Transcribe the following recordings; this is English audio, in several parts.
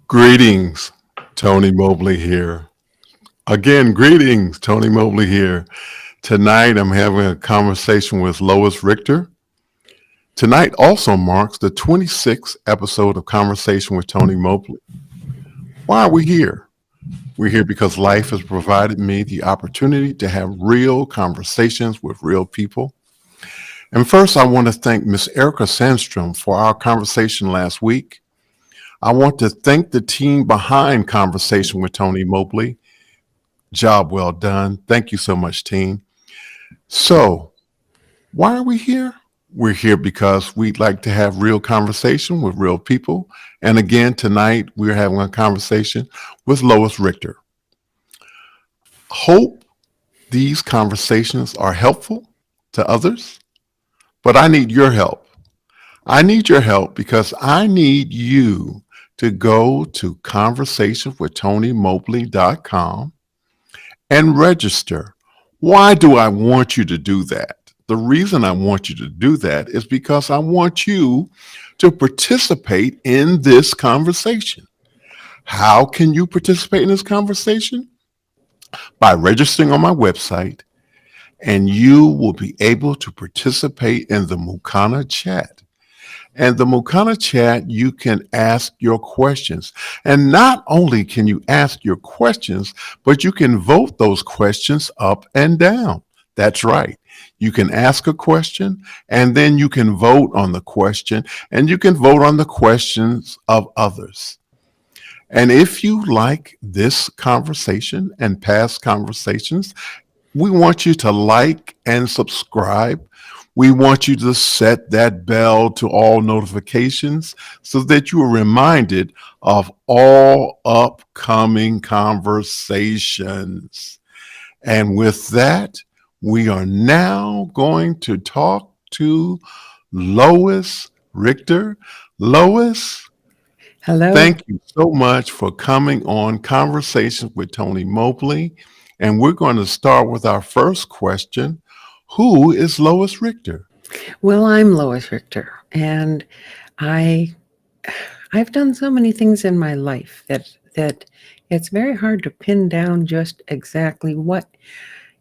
Greetings, Tony Mobley here. Again, greetings, Tony Mobley here. Tonight I'm having a conversation with Lois Richter. Tonight also marks the 26th episode of Conversation with Tony Mobley. Why are we here? We're here because life has provided me the opportunity to have real conversations with real people. And first, I want to thank Miss Erica Sandstrom for our conversation last week. I want to thank the team behind Conversation with Tony Mobley. Job well done. Thank you so much, team. So, why are we here? We're here because we'd like to have real conversation with real people. And again, tonight we're having a conversation with Lois Richter. Hope these conversations are helpful to others, but I need your help. I need your help because I need you to go to conversationswithTonyMobley.com and register. Why do I want you to do that? The reason I want you to do that is because I want you to participate in this conversation. How can you participate in this conversation? By registering on my website, and you will be able to participate in the Mukana chat. And the Mukana chat, you can ask your questions. And not only can you ask your questions, but you can vote those questions up and down. That's right. You can ask a question, and then you can vote on the question, and you can vote on the questions of others. And if you like this conversation and past conversations, we want you to like and subscribe. We want you to set that bell to all notifications so that you are reminded of all upcoming conversations. And with that, we are now going to talk to Lois Richter. Lois, Hello. thank you so much for coming on Conversations with Tony Mobley. And we're going to start with our first question. Who is Lois Richter? Well, I'm Lois Richter, and I've done so many things in my life that it's very hard to pin down just exactly what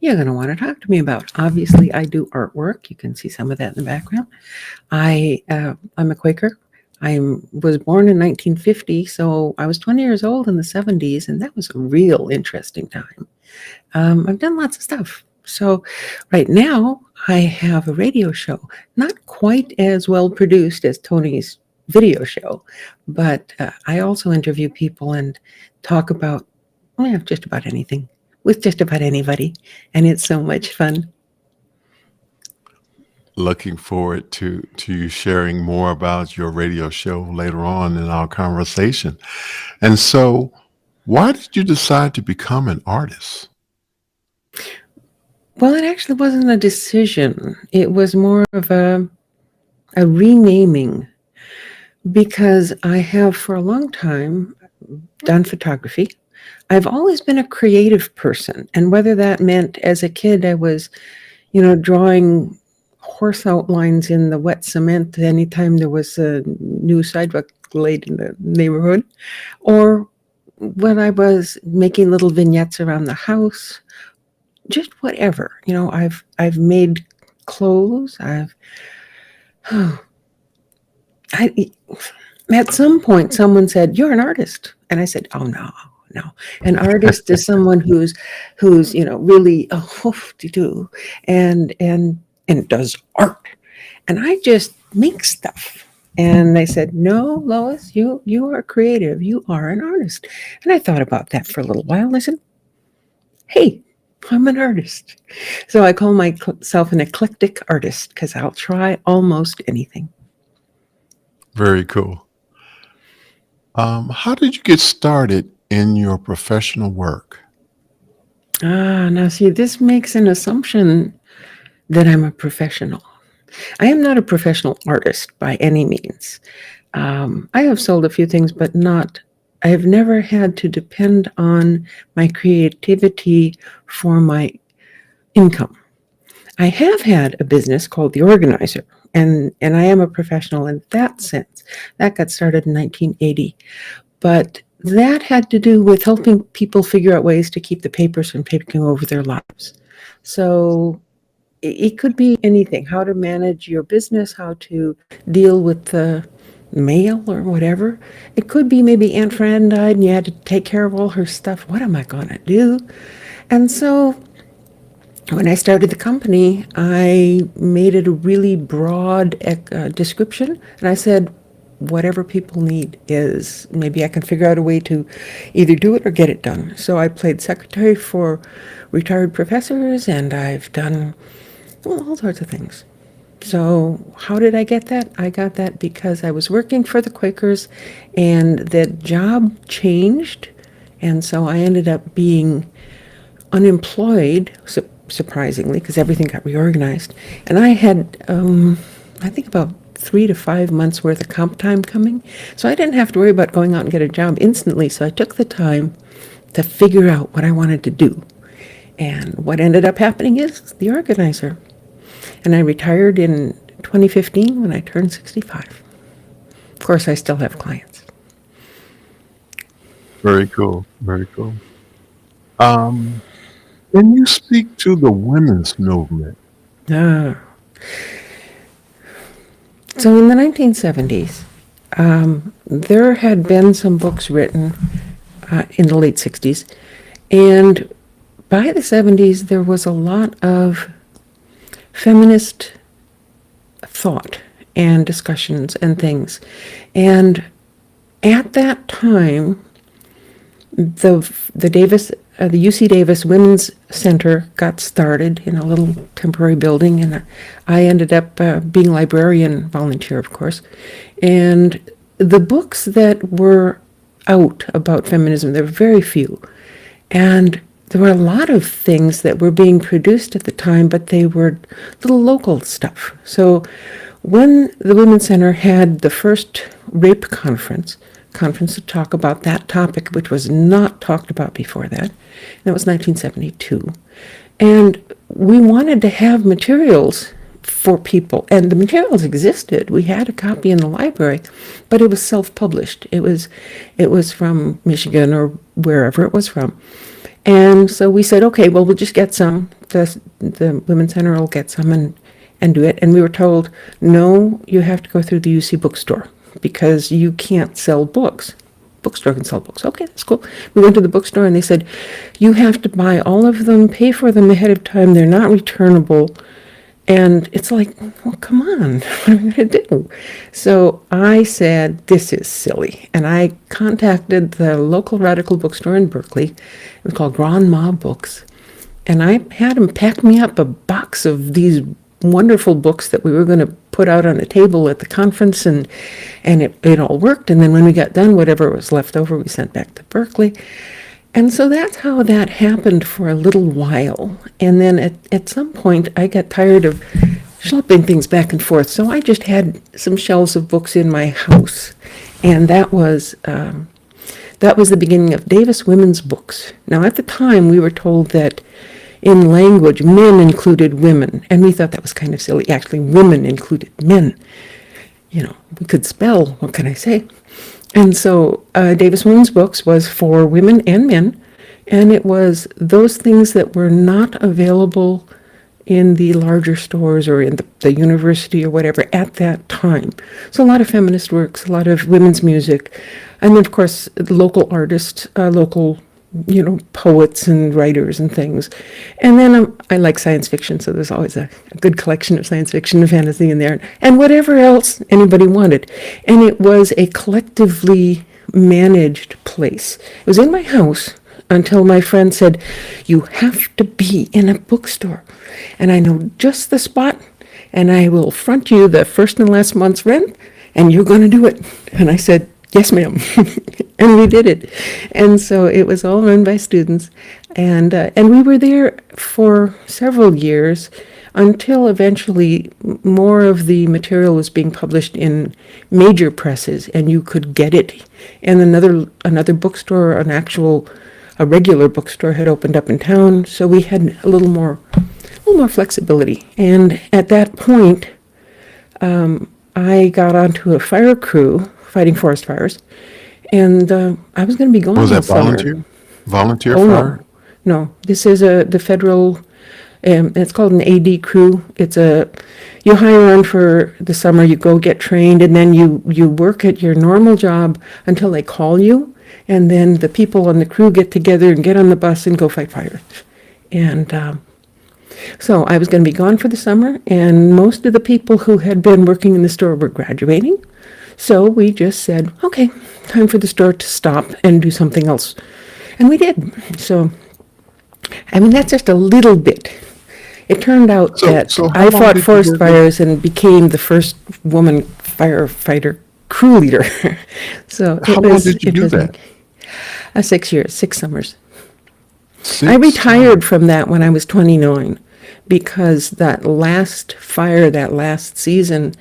you're going to want to talk to me about. Obviously, I do artwork. You can see some of that in the background. I'm a Quaker. I was born in 1950, so I was 20 years old in the 70s, and that was a real interesting time. I've done lots of stuff. So right now I have a radio show, not quite as well produced as Tony's video show, but I also interview people and talk about just about anything with just about anybody. And it's so much fun. Looking forward to you sharing more about your radio show later on in our conversation. And so, why did you decide to become an artist? Well, it actually wasn't a decision. It was more of a renaming, because I have for a long time done photography. I've always been a creative person. And whether that meant as a kid, I was, drawing horse outlines in the wet cement anytime there was a new sidewalk laid in the neighborhood, or when I was making little vignettes around the house, just whatever. I've made clothes. I at some point someone said, "You're an artist," and I said, "Oh no, no." An artist is someone who's really to do and does art, and I just make stuff. And they said, "No, Lois, you are creative. You are an artist." And I thought about that for a little while. And I said, "Hey, I'm an artist." So I call myself an eclectic artist because I'll try almost anything. Very cool. How did you get started in your professional work? Now see, this makes an assumption that I'm a professional. I am not a professional artist by any means. I have sold a few things, but I have never had to depend on my creativity for my income. I have had a business called The Organizer, and I am a professional in that sense. That got started in 1980. but that had to do with helping people figure out ways to keep the papers from taking over their lives. So it could be anything, how to manage your business, how to deal with the mail or whatever. It could be maybe Aunt Fran died and you had to take care of all her stuff. What am I going to do? And so when I started the company, I made it a really broad description. And I said, whatever people need is, maybe I can figure out a way to either do it or get it done. So I played secretary for retired professors, and I've done all sorts of things. So how did I get that? I got that because I was working for the Quakers, and the job changed, and so I ended up being unemployed, surprisingly, because everything got reorganized. And I had, I think, about 3 to 5 months worth of comp time coming. So I didn't have to worry about going out and get a job instantly. So I took the time to figure out what I wanted to do. And what ended up happening is the organizer. And I retired in 2015 when I turned 65. Of course, I still have clients. Very cool. Very cool. Can you speak to the women's movement? So in the 1970s, there had been some books written in the late 60s. And by the 70s, there was a lot of feminist thought and discussions and things. And at that time, the UC Davis Women's Center got started in a little temporary building, and I ended up being librarian volunteer, of course. And the books that were out about feminism, there were very few. And there were a lot of things that were being produced at the time, but they were little local stuff. So when the Women's Center had the first rape conference to talk about that topic, which was not talked about before that, and that was 1972. And we wanted to have materials for people, and the materials existed. We had a copy in the library, but it was self-published. It was from Michigan or wherever it was from. And so we said, okay, well, we'll just get some. The Women's Center will get some and do it. And we were told, no, you have to go through the UC bookstore because you can't sell books. Bookstore can sell books. Okay, that's cool. We went to the bookstore and they said, you have to buy all of them, pay for them ahead of time. They're not returnable. And it's like, well, come on, what am I going to do? So I said, this is silly. And I contacted the local radical bookstore in Berkeley. It was called Grand Ma Books. And I had them pack me up a box of these wonderful books that we were going to put out on the table at the conference. And it all worked. And then when we got done, whatever was left over, we sent back to Berkeley. And so that's how that happened for a little while. And then at some point, I got tired of schlepping things back and forth. So I just had some shelves of books in my house. And that was the beginning of Davis Women's Books. Now, at the time, we were told that in language, men included women. And we thought that was kind of silly. Actually, women included men. You know, we could spell, what can I say? And so Davis Women's Books was for women and men, and it was those things that were not available in the larger stores or in the university or whatever at that time. So a lot of feminist works, a lot of women's music, and then, of course, local artists, local, poets and writers and things. And then I like science fiction, so there's always a good collection of science fiction and fantasy in there, and whatever else anybody wanted. And it was a collectively managed place. It was in my house until my friend said, you have to be in a bookstore, and I know just the spot, and I will front you the first and last month's rent, and you're going to do it. And I said, yes, ma'am. And we did it. And so it was all run by students. And we were there for several years until eventually more of the material was being published in major presses and you could get it. And another bookstore, a regular bookstore had opened up in town. So we had a little more flexibility. And at that point, I got onto a fire crew fighting forest fires. And I was going to be gone Was all that summer. Volunteer Oh, fire? no. This is the federal, it's called an AD crew. You hire on for the summer, you go get trained, and then you work at your normal job until they call you. And then the people on the crew get together and get on the bus and go fight fires. And so I was going to be gone for the summer, and most of the people who had been working in the store were graduating. So we just said, okay, time for the store to stop and do something else. And we did. So, I mean, that's just a little bit. It turned out that So how I long fought did you forest work fires and became the first woman firefighter crew leader. So How it long was did you do interesting. that? 6 years, 6 summers. I 6 retired summers. from that when I was 29 because that last fire, that last season,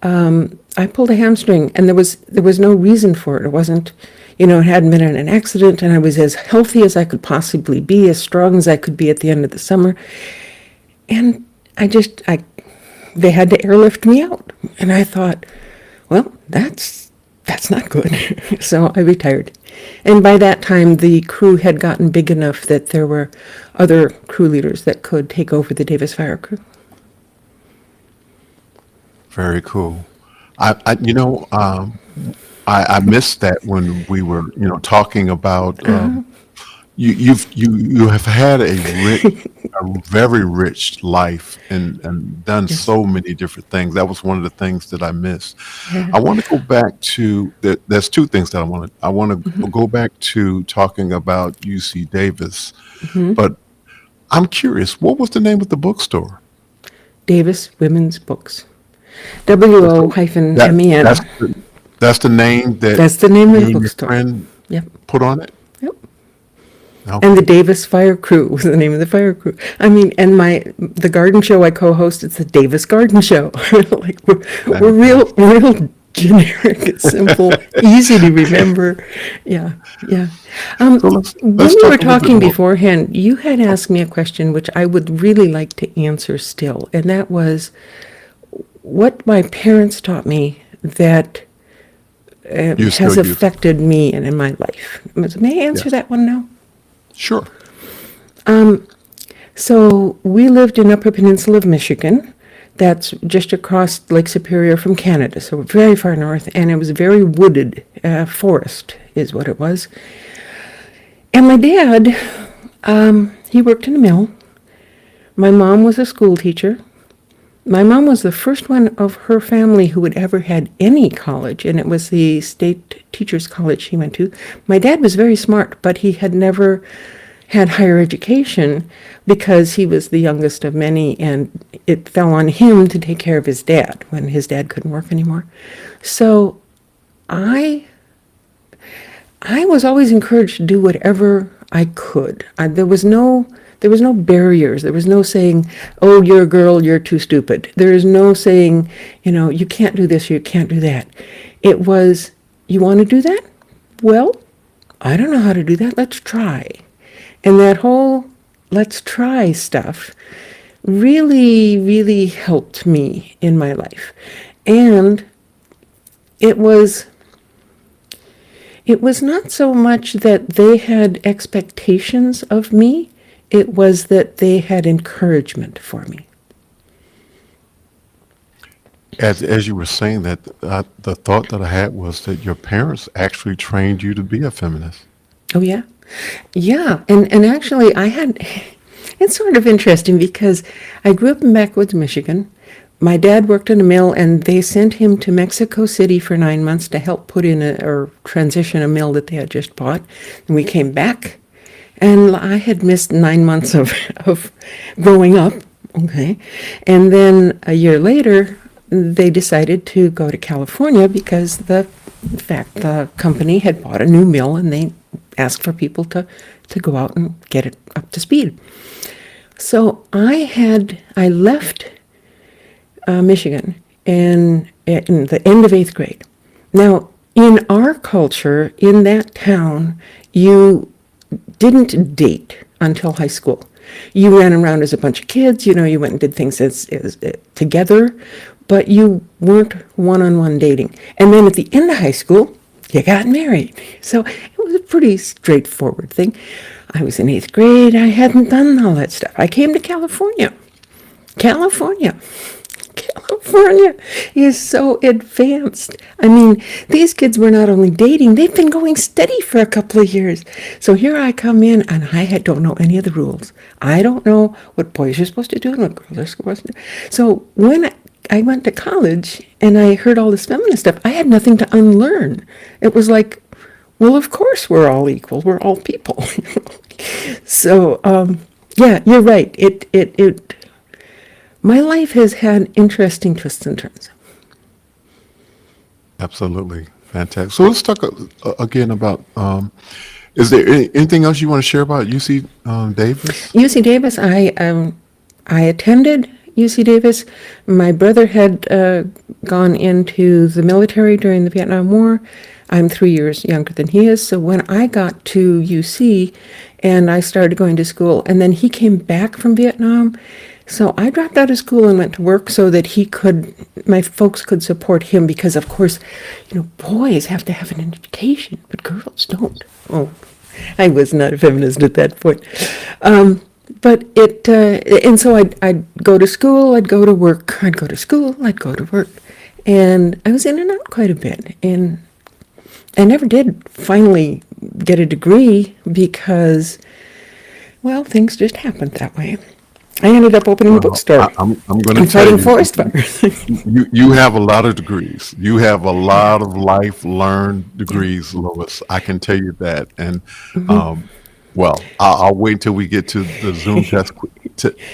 I pulled a hamstring, and there was no reason for it. It wasn't, it hadn't been in an accident, and I was as healthy as I could possibly be, as strong as I could be at the end of the summer. And they had to airlift me out, and I thought, well, that's not good. So I retired. And by that time, the crew had gotten big enough that there were other crew leaders that could take over the Davis Fire Crew. Very cool. I missed that when we were, talking about you have had a very rich life and done Yes. so many different things. That was one of the things that I missed. Yeah. I want to go back to there's two things that I want to go back to talking about UC Davis, but I'm curious, what was the name of the bookstore? Davis Women's Books. That's WO-MEN. that's the name that That's the name of you the and your bookstore. friend Yep. put on it? Yep. Okay. And the Davis Fire Crew was the name of the fire crew. I mean, and the garden show I co-host, it's the Davis Garden Show. Like we're real generic, simple, easy to remember. Yeah, yeah. So let's When let's we talk were a little bit talking more. beforehand, you had asked me a question which I would really like to answer still, and that was what my parents taught me that You still has use it. affected me and in my life. May I answer Yes. that one now? Sure. So we lived in Upper Peninsula of Michigan. That's just across Lake Superior from Canada, so we're very far north, and it was very wooded, forest is what it was. And my dad, he worked in a mill. My mom was a school teacher. My mom was the first one of her family who had ever had any college, and it was the state teachers college she went to. My dad was very smart, but he had never had higher education because he was the youngest of many, and it fell on him to take care of his dad when his dad couldn't work anymore. So I was always encouraged to do whatever I could. There was no barriers. There was no saying, "Oh, you're a girl, you're too stupid." There is no saying, you can't do this, you can't do that. It was, you want to do that? Well, I don't know how to do that. Let's try. And that whole let's try stuff really, really helped me in my life. And it was not so much that they had expectations of me, it was that they had encouragement for me. As you were saying that, the thought that I had was that your parents actually trained you to be a feminist. Oh, yeah? Yeah, and actually it's sort of interesting because I grew up in backwoods Michigan. My dad worked in a mill, and they sent him to Mexico City for 9 months to help put in or transition a mill that they had just bought. And we came back, and I had missed 9 months of growing up. Okay. And then a year later, they decided to go to California because the company had bought a new mill, and they asked for people to go out and get it up to speed. So I left Michigan in the end of 8th grade. Now, in our culture, in that town, you didn't date until high school. You ran around as a bunch of kids, you went and did things as together, but you weren't one-on-one dating. And then at the end of high school, you got married. So it was a pretty straightforward thing. I was in 8th grade. I hadn't done all that stuff. I came to California. California. California is so advanced. I mean, these kids were not only dating, they've been going steady for a couple of years. So here I come in, and don't know any of the rules. I don't know what boys are supposed to do and what girls are supposed to do. So when I went to college and I heard all this feminist stuff, I had nothing to unlearn. It was like, well, of course we're all equal. We're all people. So, yeah, you're right. My life has had interesting twists and turns. Absolutely. Fantastic. So let's talk again about, is there anything else you want to share about UC Davis? UC Davis, I attended UC Davis. My brother had gone into the military during the Vietnam War. I'm 3 years younger than he is. So when I got to UC and I started going to school, and then he came back from Vietnam, so I dropped out of school and went to work so that my folks could support him, because of course, boys have to have an education, but girls don't. Oh, I was not a feminist at that point. But and so I'd go to school, I'd go to work, I'd go to school, I'd go to work. And I was in and out quite a bit. And I never did finally get a degree because, well, things just happened that way. I ended up opening a bookstore. I'm going to and tell fighting you, forest fires. you have a lot of degrees. You have a lot of life learned degrees, Lois. I can tell you that. And well, I'll wait until we get to the Zoom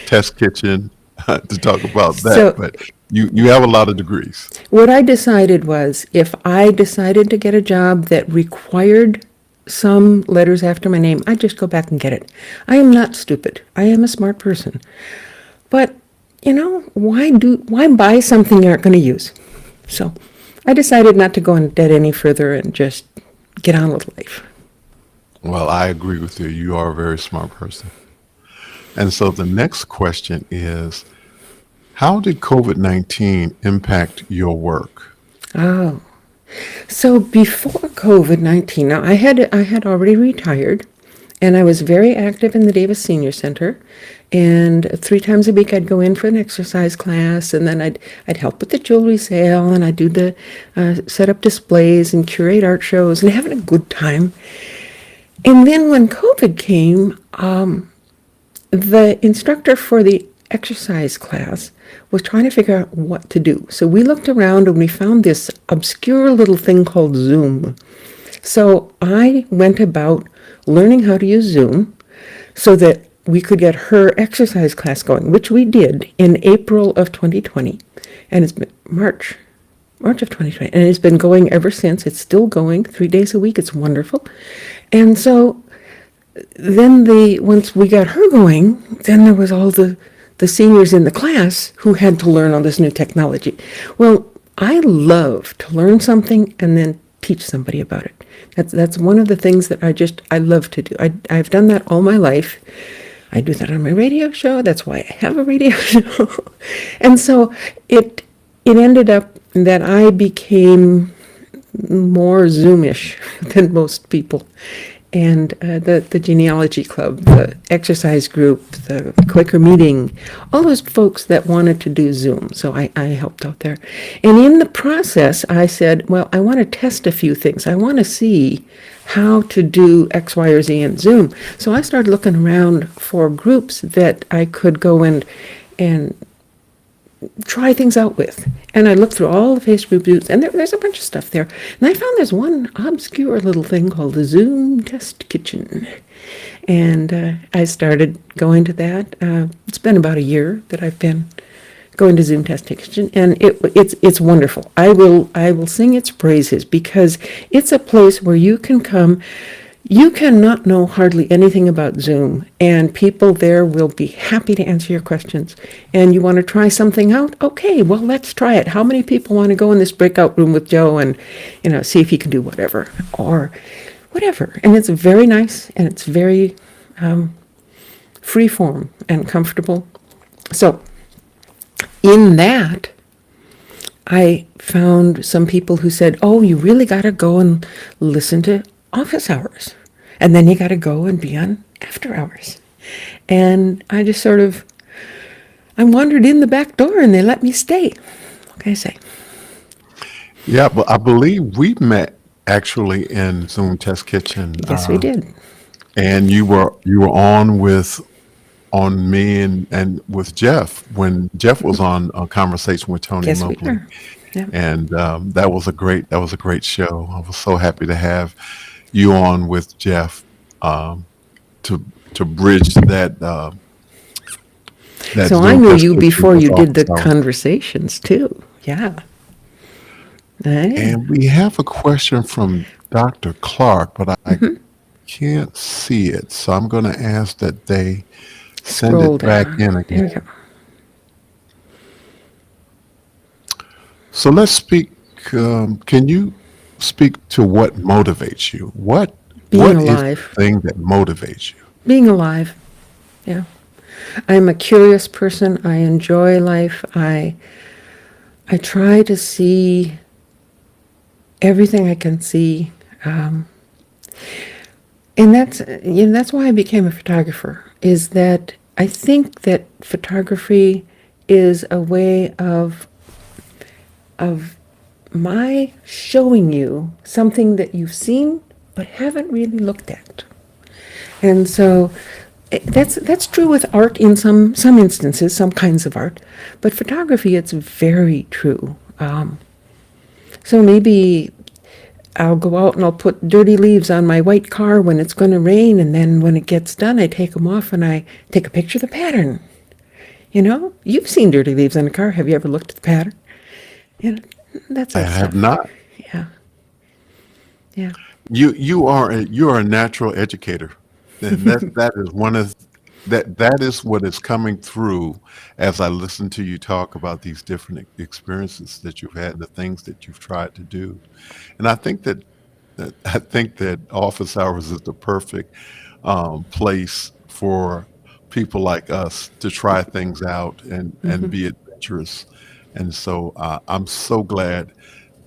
test kitchen to talk about that. So- but you have a lot of degrees. What I decided was, if I decided to get a job that required some letters after my name, I'd just go back and get it. I am not stupid. I am a smart person. But, why buy something you aren't going to use? So I decided not to go in debt any further and just get on with life. Well, I agree with you. You are a very smart person. And so the next question is, how did COVID-19 impact your work? Oh. So before COVID-19, now I had already retired, and I was very active in the Davis Senior Center. And 3 times a week I'd go in for an exercise class, and then I'd help with the jewelry sale, and I'd do the set up displays and curate art shows and having a good time. And then when COVID came, the instructor for the exercise class was trying to figure out what to do. So we looked around and we found this obscure little thing called Zoom. So I went about learning how to use Zoom so that we could get her exercise class going, which we did in April of 2020. And it's been March of 2020. And it's been going ever since. It's still going 3 days a week. It's wonderful. And so then once we got her going, then there was all the seniors in the class who had to learn all this new technology. Well, I love to learn something and then teach somebody about it. That's one of the things that I love to do. I've done that all my life. I do that on my radio show. That's why I have a radio show. And so it ended up that I became more Zoomish than most people. And the genealogy club, the exercise group, the Quaker meeting, all those folks that wanted to do Zoom. So I helped out there. And in the process, I said, well, I want to test a few things. I want to see how to do X, Y, or Z in Zoom. So I started looking around for groups that I could go and try things out with. And I looked through all the Facebook groups, and there's a bunch of stuff there. And I found there's one obscure little thing called the Zoom Test Kitchen. And I started going to that. It's been about a year that I've been going to Zoom Test Kitchen, and it's wonderful. I will sing its praises, because it's a place where you can come. You cannot know hardly anything about Zoom, and people there will be happy to answer your questions. And you want to try something out? Okay, well, let's try it. How many people want to go in this breakout room with Joe and, see if he can do whatever or whatever? And it's very nice, and it's very free form and comfortable. So in that, I found some people who said, "Oh, you really got to go and listen to office hours, and then you got to go and be on after hours." And I just sort of, I wandered in the back door, and they let me stay. What can I say? Yeah, but I believe we met actually in Zoom Test Kitchen, Yes, we did. and you were on me and with Jeff when Jeff was on a conversation with Tony Yes, we Mobley, are. Yeah. and that was a great show. I was so happy to have you on with Jeff um, to to bridge that So I Zoom knew Test you Kitchen before with you did office the hours. conversations too. Yeah. Hey. And we have a question from Dr. Clark, but I Hmm. can't see it, so I'm going to ask that they send Scroll it back down. in There we go. again. So let's speak. Can you speak to what motivates you? Being What is the alive. thing that motivates you? Being alive. Yeah. I'm a curious person. I enjoy life. I try to see everything I can see. Um, and that's why I became a photographer, is that I think that photography is a way of my showing you something that you've seen but haven't really looked at. And so that's true with art in some instances, some kinds of art, but photography, it's very true. So maybe I'll go out and I'll put dirty leaves on my white car when it's going to rain, and then when it gets done, I take them off and I take a picture of the pattern. You know, you've seen dirty leaves on a car. Have you ever looked at the pattern? You know, that's I that have stuff. not. Yeah, yeah. You are a natural educator, and that is one of that is what is coming through as I listen to you talk about these different experiences that you've had, the things that you've tried to do, and I think that office hours is the perfect place for people like us to try things out and be adventurous. And so I'm so glad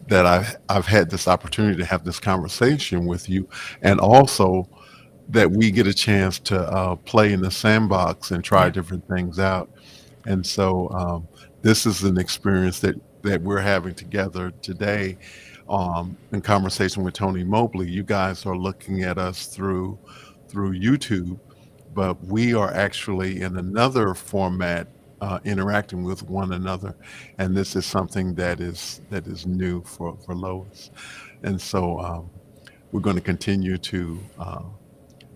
that I've had this opportunity to have this conversation with you, and also that we get a chance to play in the sandbox and try Yeah. different things out. And so this is an experience that we're having together today in conversation with Tony Mobley. You guys are looking at us through YouTube, but we are actually in another format interacting with one another, and this is something that is new for Lois. And so we're going to continue to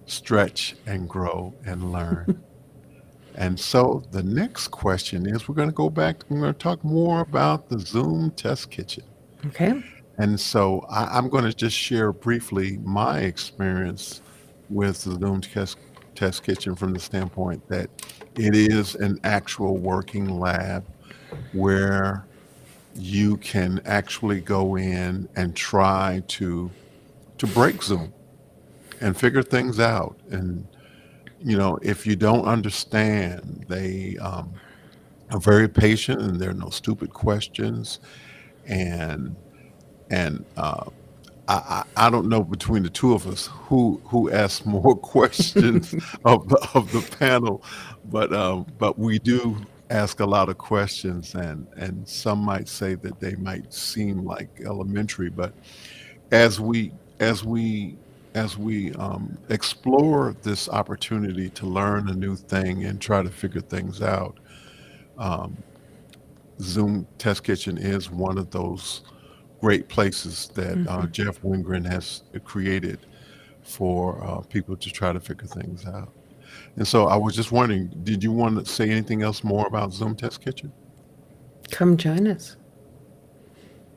stretch and grow and learn. And so the next question is, we're going to go back. We're going to talk more about the Zoom test kitchen. Okay. And so I'm going to just share briefly my experience with the Zoom test kitchen from the standpoint that it is an actual working lab where you can actually go in and try to break Zoom and figure things out. And you know, if you don't understand, they are very patient, and there are no stupid questions. And and I don't know between the two of us who asks more questions of the panel, but we do ask a lot of questions, and some might say that they might seem like elementary, but as we as we as we explore this opportunity to learn a new thing and try to figure things out, um, Zoom Test Kitchen is one of those great places that Jeff Wingren has created for people to try to figure things out. And so I was just wondering, did you want to say anything else more about Zoom Test Kitchen? Come join us.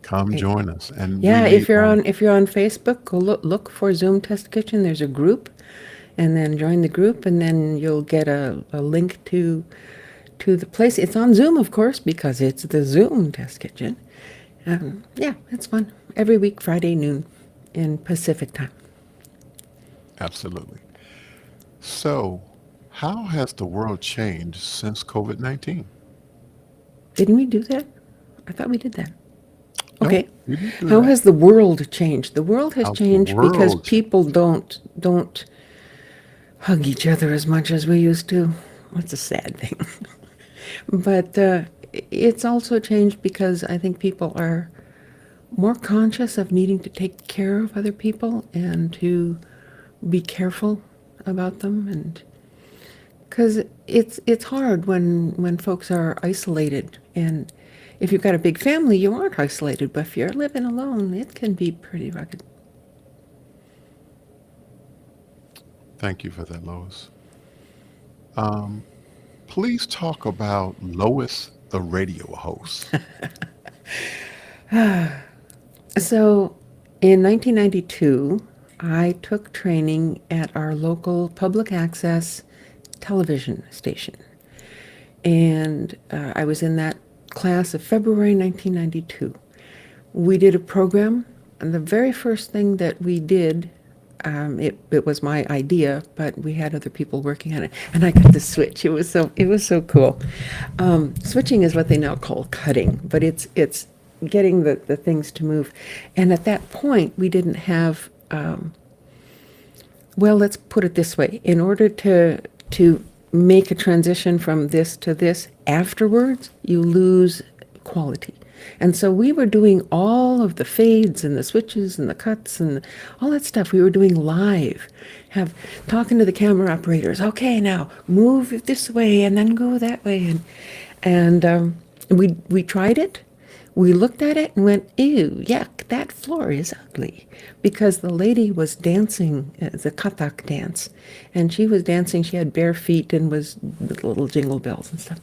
Come Hey. join us. And we Yeah, need, if you're on Facebook, go look for Zoom Test Kitchen. There's a group, and then join the group, and then you'll get a link to the place. It's on Zoom, of course, because it's the Zoom Test Kitchen. Yeah, it's fun. Every week, Friday noon in Pacific time. absolutely. So, how has the world changed since COVID-19? Didn't we do that? I thought we did that. Nope, Okay. you didn't do How that. has the world changed? The world has How's the changed because world change? people don't hug each other as much as we used to. That's a sad thing. But it's also changed because I think people are more conscious of needing to take care of other people and to be careful about them, and because it's hard when folks are isolated, and if you've got a big family you aren't isolated, but if you're living alone it can be pretty rugged. Thank you for that, Lois. Um, please talk about Lois, the radio host. So in 1992 I took training at our local public access television station, and I was in that class of February 1992. We did a program, and the very first thing that we did, it was my idea, but we had other people working on it, and I got to switch. It was so cool. Switching is what they now call cutting, but it's getting the things to move. And at that point, we didn't have. Well, let's put it this way: in order to make a transition from this to this afterwards, you lose quality. And so we were doing all of the fades and the switches and the cuts and all that stuff. We were doing live, talking to the camera operators. Okay, now move it this way and then go that way, and we tried it. We looked at it and went, ew, yuck, that floor is ugly. Because the lady was dancing, the kathak dance, and she was dancing, she had bare feet and was with little jingle bells and stuff.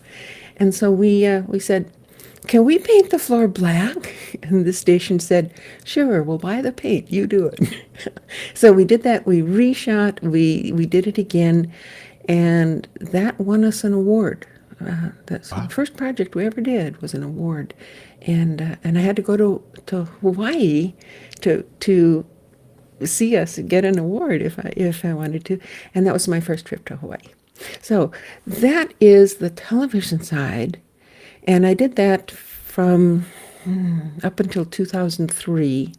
And so we said, can we paint the floor black? And the station said, sure, we'll buy the paint, you do it. So we did that, we reshot, we did it again, and that won us an award. That's the Wow. first project we ever did was an award, and I had to go to Hawaii to see us get an award if I wanted to, and that was my first trip to Hawaii. So that is the television side, and I did that from up until 2003,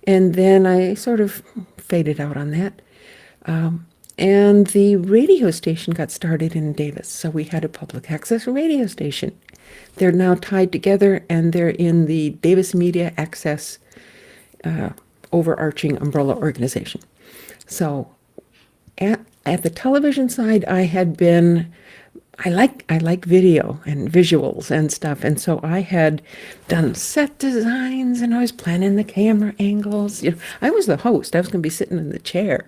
and then I sort of faded out on that. And the radio station got started in Davis, so we had a public access radio station. They're now tied together, and they're in the Davis Media Access overarching umbrella organization. So at the television side, I like video and visuals and stuff, and so I had done set designs, and I was planning the camera angles. I was the host. I was going to be sitting in the chair.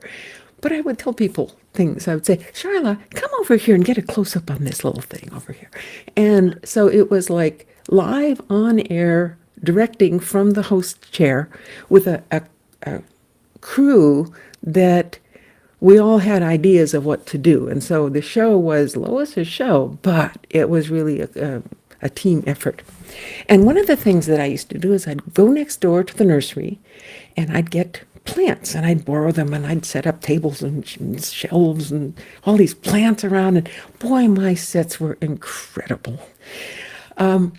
But I would tell people things. I would say, Sharla, come over here and get a close-up on this little thing over here. And so it was like live on air directing from the host chair with a crew that we all had ideas of what to do. And so the show was Lois's show, but it was really a team effort. And one of the things that I used to do is I'd go next door to the nursery and I'd get plants, and I'd borrow them, and I'd set up tables and shelves and all these plants around, and boy, my sets were incredible. And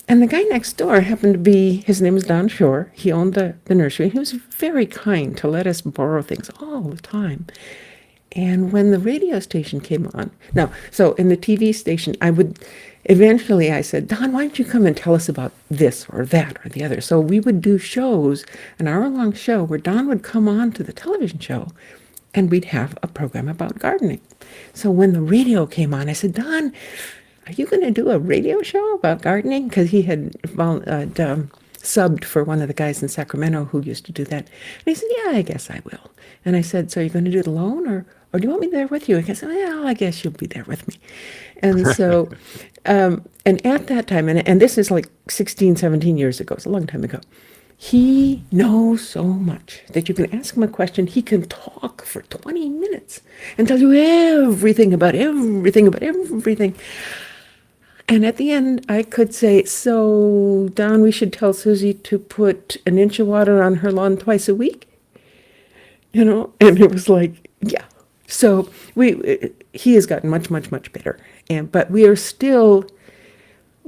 the guy next door happened to be, his name is Don Shor. He owned the nursery. He was very kind to let us borrow things all the time. And when the radio station came on, so in the TV station, eventually I said, Don, why don't you come and tell us about this or that or the other? So we would do shows, an hour-long show, where Don would come on to the television show, and we'd have a program about gardening. So when the radio came on, I said, Don, are you going to do a radio show about gardening? Because he had subbed for one of the guys in Sacramento who used to do that. And he said, yeah, I guess I will. And I said, so you're going to do it alone, or do you want me there with you? I said, well, I guess you'll be there with me. And so, and at that time, and this is like 16, 17 years ago, it's a long time ago, he knows so much that you can ask him a question, he can talk for 20 minutes and tell you everything about everything about everything. And at the end, I could say, so, Don, we should tell Susie to put an inch of water on her lawn twice a week? And it was like, yeah. So he has gotten much, much, much better. But we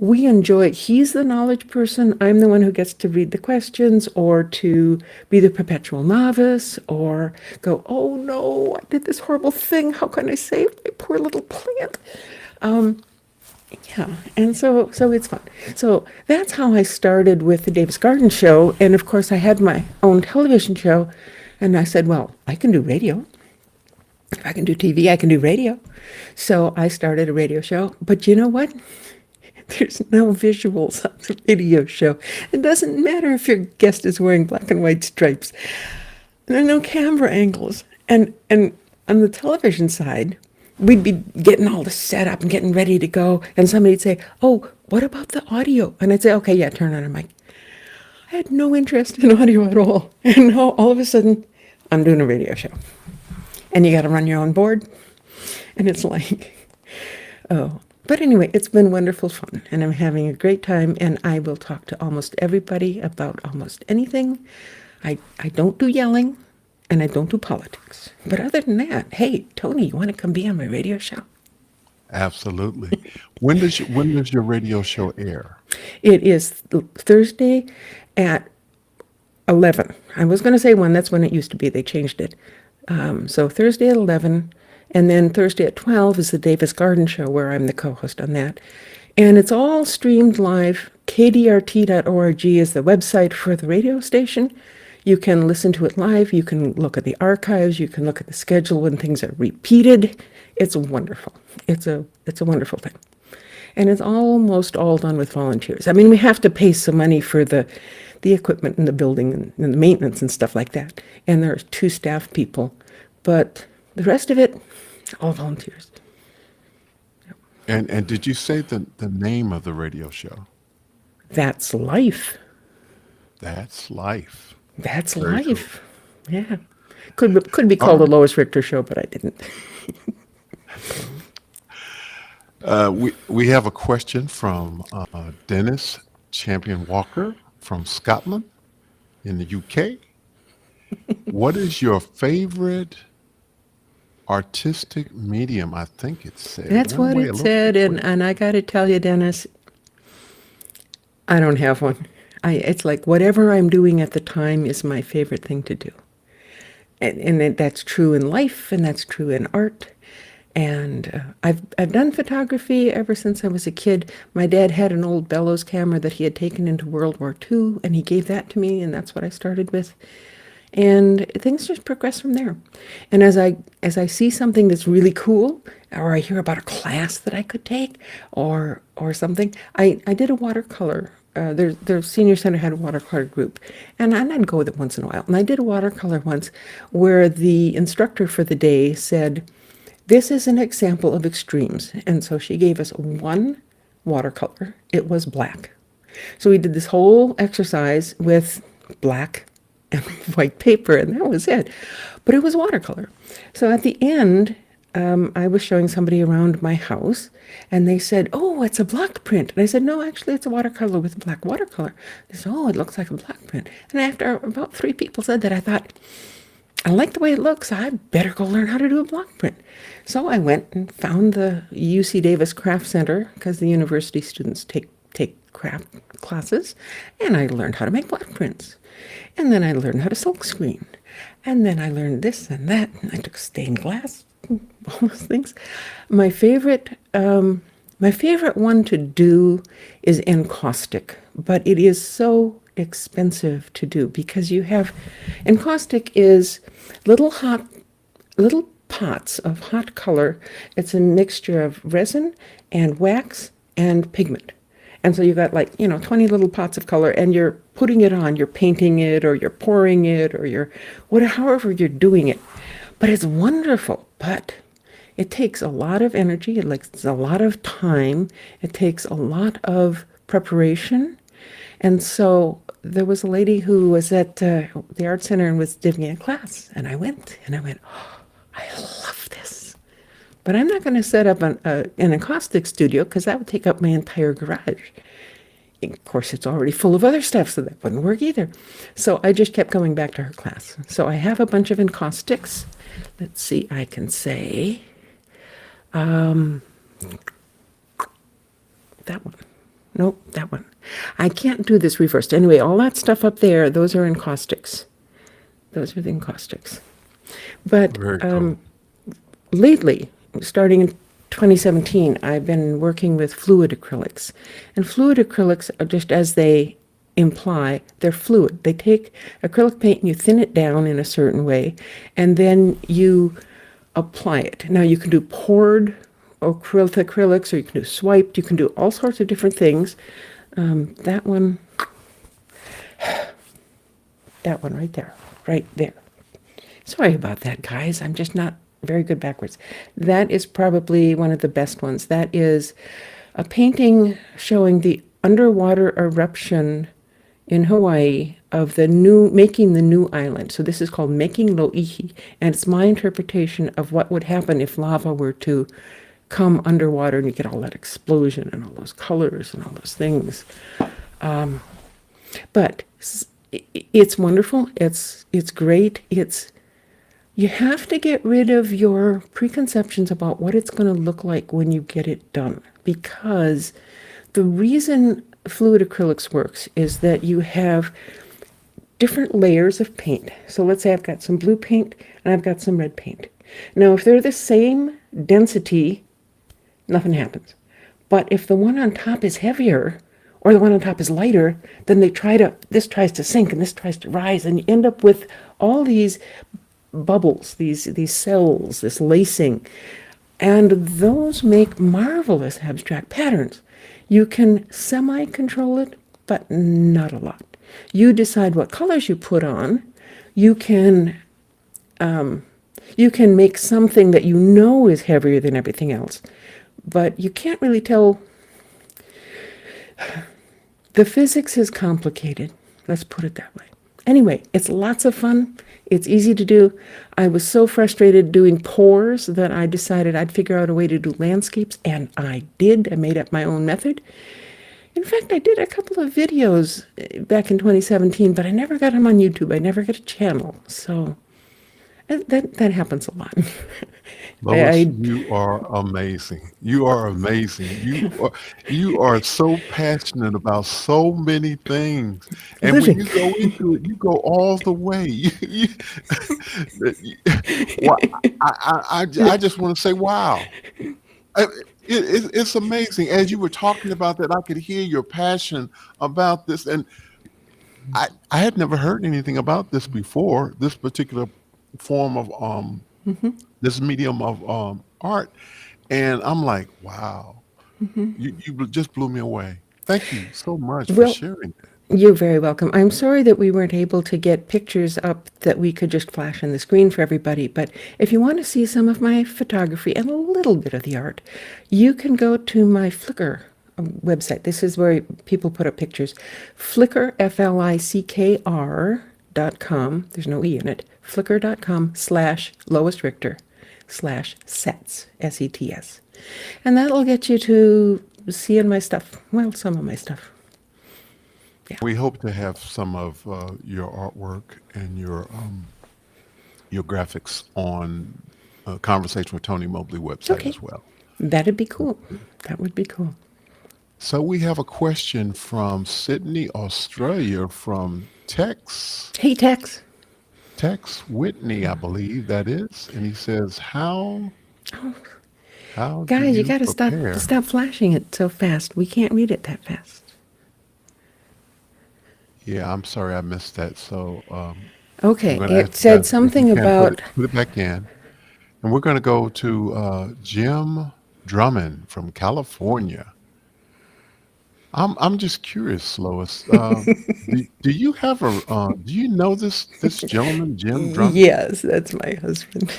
we enjoy, he's the knowledge person. I'm the one who gets to read the questions or to be the perpetual novice or go, oh no, I did this horrible thing. How can I save my poor little plant? Yeah, and so it's fun. So that's how I started with the Davis Garden Show. And of course, I had my own television show. And I said, well, I can do radio. If I can do TV, I can do radio. So I started a radio show. But you know what? There's no visuals on the radio show. It doesn't matter if your guest is wearing black and white stripes. There are no camera angles. And on the television side, we'd be getting all this set up and getting ready to go. And somebody'd say, oh, what about the audio? And I'd say, okay, yeah, turn on a mic. I had no interest in audio at all. And now all of a sudden, I'm doing a radio show. And you got to run your own board. And it's like, oh. But anyway, it's been wonderful fun. And I'm having a great time. And I will talk to almost everybody about almost anything. I don't do yelling. And I don't do politics. But other than that, hey, Tony, you want to come be on my radio show? Absolutely. When does your radio show air? It is Thursday at 11. I was going to say 1. That's when it used to be. They changed it. So Thursday at 11. And then Thursday at 12 is the Davis Garden Show, where I'm the co-host on that. And it's all streamed live. KDRT.org is the website for the radio station. You can listen to it live. You can look at the archives. You can look at the schedule when things are repeated. It's wonderful. It's a wonderful thing. And it's almost all done with volunteers. I mean, we have to pay some money for the equipment and the building and the maintenance and stuff like that. And there are 2 staff people. But the rest of it, all volunteers. And did you say the name of the radio show? That's life. That's life. That's Very cool. life. Yeah. Could be called a Lois Richter show, but I didn't. We have a question from Dennis Champion Walker from Scotland in the UK. What is your favorite artistic medium? I think it said. That's what it said, and I got to tell you, Dennis, I don't have one. It's like whatever I'm doing at the time is my favorite thing to do. And that's true in life, and that's true in art. And I've done photography ever since I was a kid. My dad had an old bellows camera that he had taken into World War II, and he gave that to me, and that's what I started with. And things just progress from there. And as I see something that's really cool, or I hear about a class that I could take, or something, I did a watercolor. Their senior center had a watercolor group, and I'd go with it once in a while. And I did a watercolor once where the instructor for the day said, this is an example of extremes. And so she gave us one watercolor. It was black. So we did this whole exercise with black and white paper, and that was it. But it was watercolor. So at the end, I was showing somebody around my house, and they said, oh, it's a block print. And I said, no, actually, it's a watercolor with black watercolor. They said, oh, it looks like a block print. And after about 3 people said that, I thought, I like the way it looks. I better go learn how to do a block print. So I went and found the UC Davis Craft Center, because the university students take craft classes, and I learned how to make block prints. And then I learned how to silk screen. And then I learned this and that, and I took stained glass, all those things. My favorite one to do is encaustic, but it is so expensive to do because you have, encaustic is little pots of hot color. It's a mixture of resin and wax and pigment. And so you got 20 little pots of color, and you're putting it on, you're painting it, or you're pouring it, or however you're doing it. But it's wonderful, but it takes a lot of energy, it takes a lot of time, it takes a lot of preparation. And so there was a lady who was at the art center and was giving a class, and I went, oh, I love this. But I'm not going to set up an encaustic studio because that would take up my entire garage. Of course, it's already full of other stuff, so that wouldn't work either. So I just kept going back to her class. So I have a bunch of encaustics. Let's see, I can say that one. Nope, that one. I can't do this reversed. Anyway, all that stuff up there, those are encaustics. Those are the encaustics. But Very cool. lately, starting in 2017, I've been working with fluid acrylics. And fluid acrylics are just as they imply, they're fluid. They take acrylic paint and you thin it down in a certain way, and then you apply it. Now, you can do poured acrylics, or you can do swiped. You can do all sorts of different things. That one, that one right there. Sorry about that, guys. I'm just not very good backwards. That is probably one of the best ones. That is a painting showing the underwater eruption in Hawaii of making the new island. So this is called Making Loihi, and it's my interpretation of what would happen if lava were to come underwater and you get all that explosion and all those colors and all those things. But it's wonderful. It's great. You have to get rid of your preconceptions about what it's going to look like when you get it done, because the reason fluid acrylics works is that you have different layers of paint. So let's say I've got some blue paint and I've got some red paint. Now, if they're the same density, nothing happens. But if the one on top is heavier or the one on top is lighter, then this tries to sink and this tries to rise, and you end up with all these bubbles, these cells, this lacing. And those make marvelous abstract patterns. You can semi-control it, but not a lot. You decide what colors you put on. You can make something that you know is heavier than everything else, but you can't really tell. The physics is complicated. Let's put it that way. Anyway, it's lots of fun. It's easy to do. I was so frustrated doing pours that I decided I'd figure out a way to do landscapes, and I did. I made up my own method. In fact, I did a couple of videos back in 2017, but I never got them on YouTube. I never got a channel. So that happens a lot. Lois, you are amazing. You are amazing. You are so passionate about so many things, and when Living. you go into it, you go all the way. Wha- I just want to say, wow. I- it's amazing. As you were talking about that, I could hear your passion about this, and I had never heard anything about this before. This particular form of this medium of art, and I'm like, wow, you just blew me away. Thank you so much for Well, sharing that. you're very welcome. I'm sorry that we weren't able to get pictures up that we could just flash on the screen for everybody, but if you want to see some of my photography and a little bit of the art, you can go to my Flickr website. This is where people put up pictures. Flickr, FLICKR.com. There's no E in it. Flickr.com/Lois Richter /sets, SETS. And that'll get you to seeing my stuff. Well, some of my stuff. We hope to have some of your artwork and your graphics on Conversation with Tony Mobley website Okay. as well. That'd be cool. That would be cool. So we have a question from Sydney, Australia, from Hey, Tex. Tex Whitney, I believe that is, and he says, how do Guys, you you gotta prepare? stop flashing it so fast. We can't read it that fast. Yeah, I'm sorry I missed that. So we're Okay, going to it ask you said guys if you something can about. put it back in, and we're going to go to Jim Drummond from California. I'm just curious, Lois. Do you have a do you know this gentleman, Jim Drummond? Yes, that's my husband.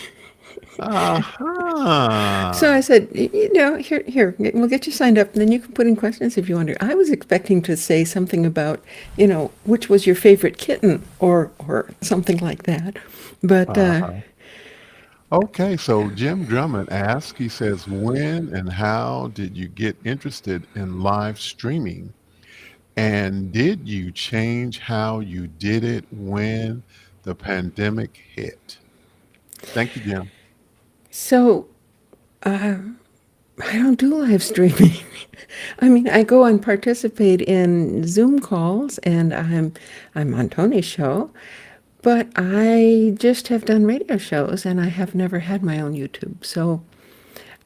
So I Uh-huh. said, here, we'll get you signed up, and then you can put in questions if you want to. I was expecting to say something about, which was your favorite kitten, or something like that. But Uh-huh. Okay, so Jim Drummond asks, he says, when and how did you get interested in live streaming? And did you change how you did it when the pandemic hit? Thank you, Jim. so I don't do live streaming. I mean, I go and participate in Zoom calls, and I'm on Tony's show, but I just have done radio shows, and I have never had my own YouTube. So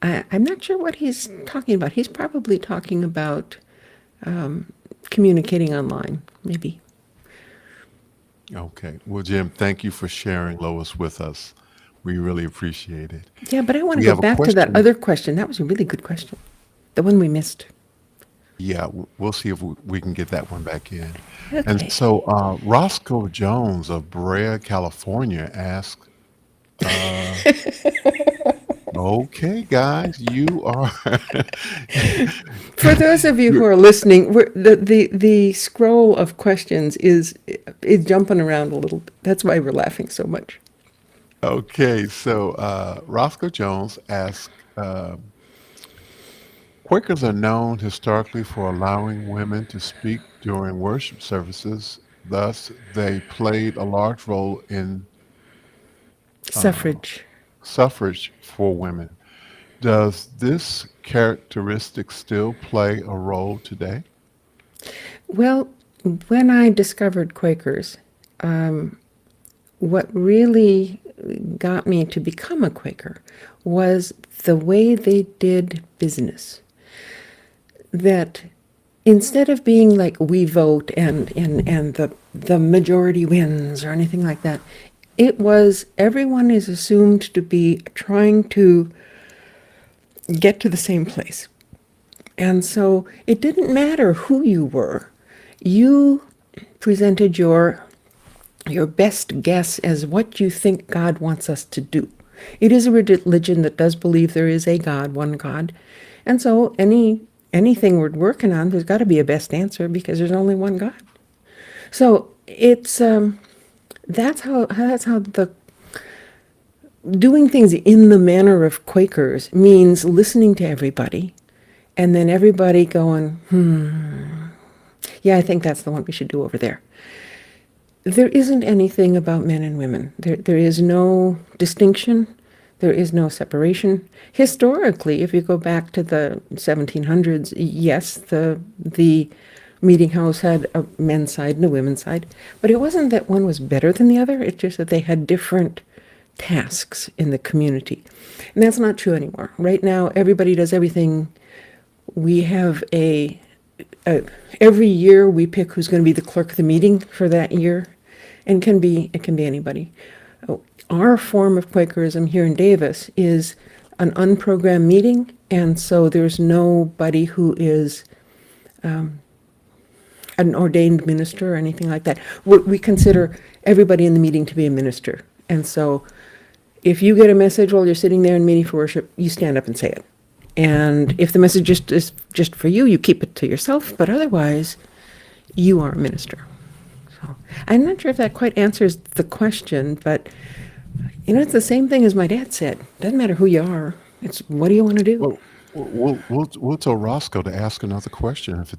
I'm not sure what he's talking about. He's probably talking about communicating online, maybe. Okay. Well, Jim, thank you for sharing Lois with us. We really appreciate it. Yeah, but I want to We go have a back to that question. other question. That was a really good question, the one we missed. Yeah, we'll see if we can get that one back in. And Okay. so Roscoe Jones of Brea, California asked, uh, okay, guys, you are. For those of you who you're- are listening, the scroll of questions is jumping around a little bit. That's why we're laughing so much. okay, so Roscoe Jones asked, Quakers are known historically for allowing women to speak during worship services. Thus, they played a large role in uh, Suffrage. suffrage for women. Does this characteristic still play a role today? Well, when I discovered Quakers, what really got me to become a Quaker was the way they did business. That instead of being like we vote and the majority wins or anything like that, it was everyone is assumed to be trying to get to the same place. And so it didn't matter who you were. You presented your best guess as what you think God wants us to do. It is a religion that does believe there is a God, one God. And so anything we're working on, there's got to be a best answer because there's only one God. So it's that's how the doing things in the manner of Quakers means listening to everybody, and then everybody going, yeah, I think that's the one we should do over there. There isn't anything about men and women. There is no distinction. There is no separation. Historically, if you go back to the 1700s, yes, the meeting house had a men's side and a women's side, but it wasn't that one was better than the other. It's just that they had different tasks in the community. And that's not true anymore. Right now, everybody does everything. We have every year we pick who's going to be the clerk of the meeting for that year, and it can be anybody. Our form of Quakerism here in Davis is an unprogrammed meeting, and so there's nobody who is an ordained minister or anything like that. We consider everybody in the meeting to be a minister, and so if you get a message while you're sitting there in meeting for worship, you stand up and say it. And if the message is just for you, you keep it to yourself, but otherwise, you are a minister. So I'm not sure if that quite answers the question, but it's the same thing as my dad said. Doesn't matter who you are. It's what do you want to do? Well, we'll tell Roscoe to ask another question if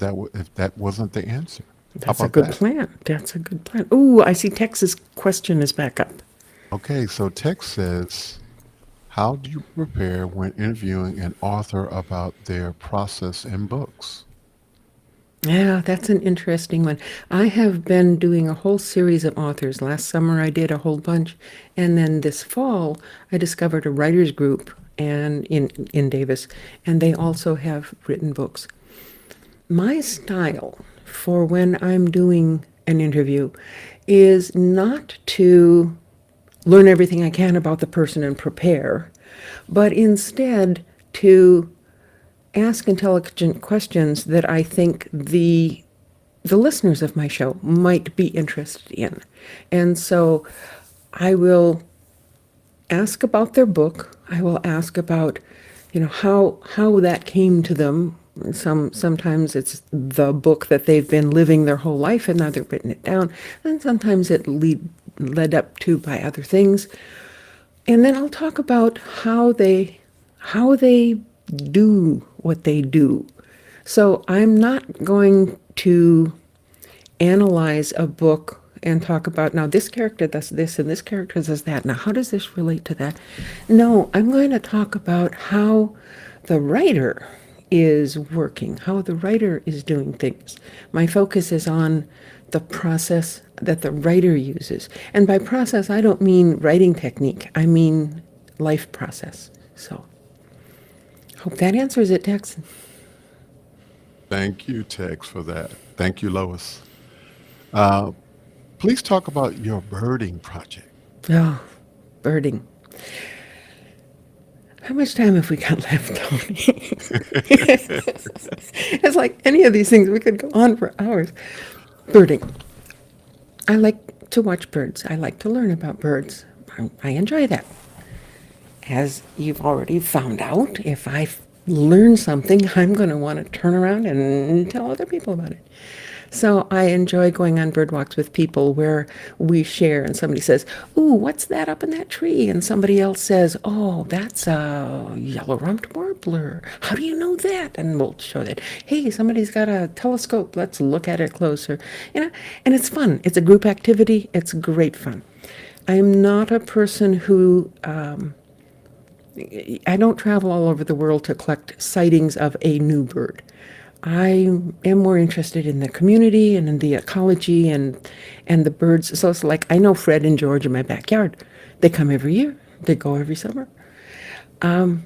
that wasn't the answer. How That's a about good that? plan. That's a good plan. Ooh, I see Tex's question is back up. Okay, so Tex says, how do you prepare when interviewing an author about their process in books? Yeah, that's an interesting one. I have been doing a whole series of authors. Last summer I did a whole bunch, and then this fall I discovered a writers group and in Davis, and they also have written books. My style for when I'm doing an interview is not to learn everything I can about the person and prepare, but instead to ask intelligent questions that I think the listeners of my show might be interested in. And so I will ask about their book. I will ask about, how that came to them. Sometimes it's the book that they've been living their whole life and now they've written it down. And sometimes it led up to by other things. And then I'll talk about how they do what they do. So I'm not going to analyze a book and talk about now this character does this and this character does that. Now how does this relate to that? No, I'm going to talk about how the writer is working, how the writer is doing things. My focus is on the process that the writer uses. And by process, I don't mean writing technique, I mean life process. So, hope that answers it, Tex. Thank you, Tex, for that. Thank you, Lois. Please talk about your birding project. Oh, birding. How much time have we got left, Tony? It's like any of these things, we could go on for hours. Birding. I like to watch birds. I like to learn about birds. I enjoy that. As you've already found out, if I learn something, I'm going to want to turn around and tell other people about it. So I enjoy going on bird walks with people where we share and somebody says, "Ooh, what's that up in that tree?" And somebody else says, "Oh, that's a yellow-rumped warbler. How do you know that?" And we'll show that. "Hey, somebody's got a telescope. Let's look at it closer." And it's fun. It's a group activity. It's great fun. I'm not a person who, I don't travel all over the world to collect sightings of a new bird. I am more interested in the community and in the ecology and the birds. So it's like, I know Fred and George in my backyard. They come every year. They go every summer. I'm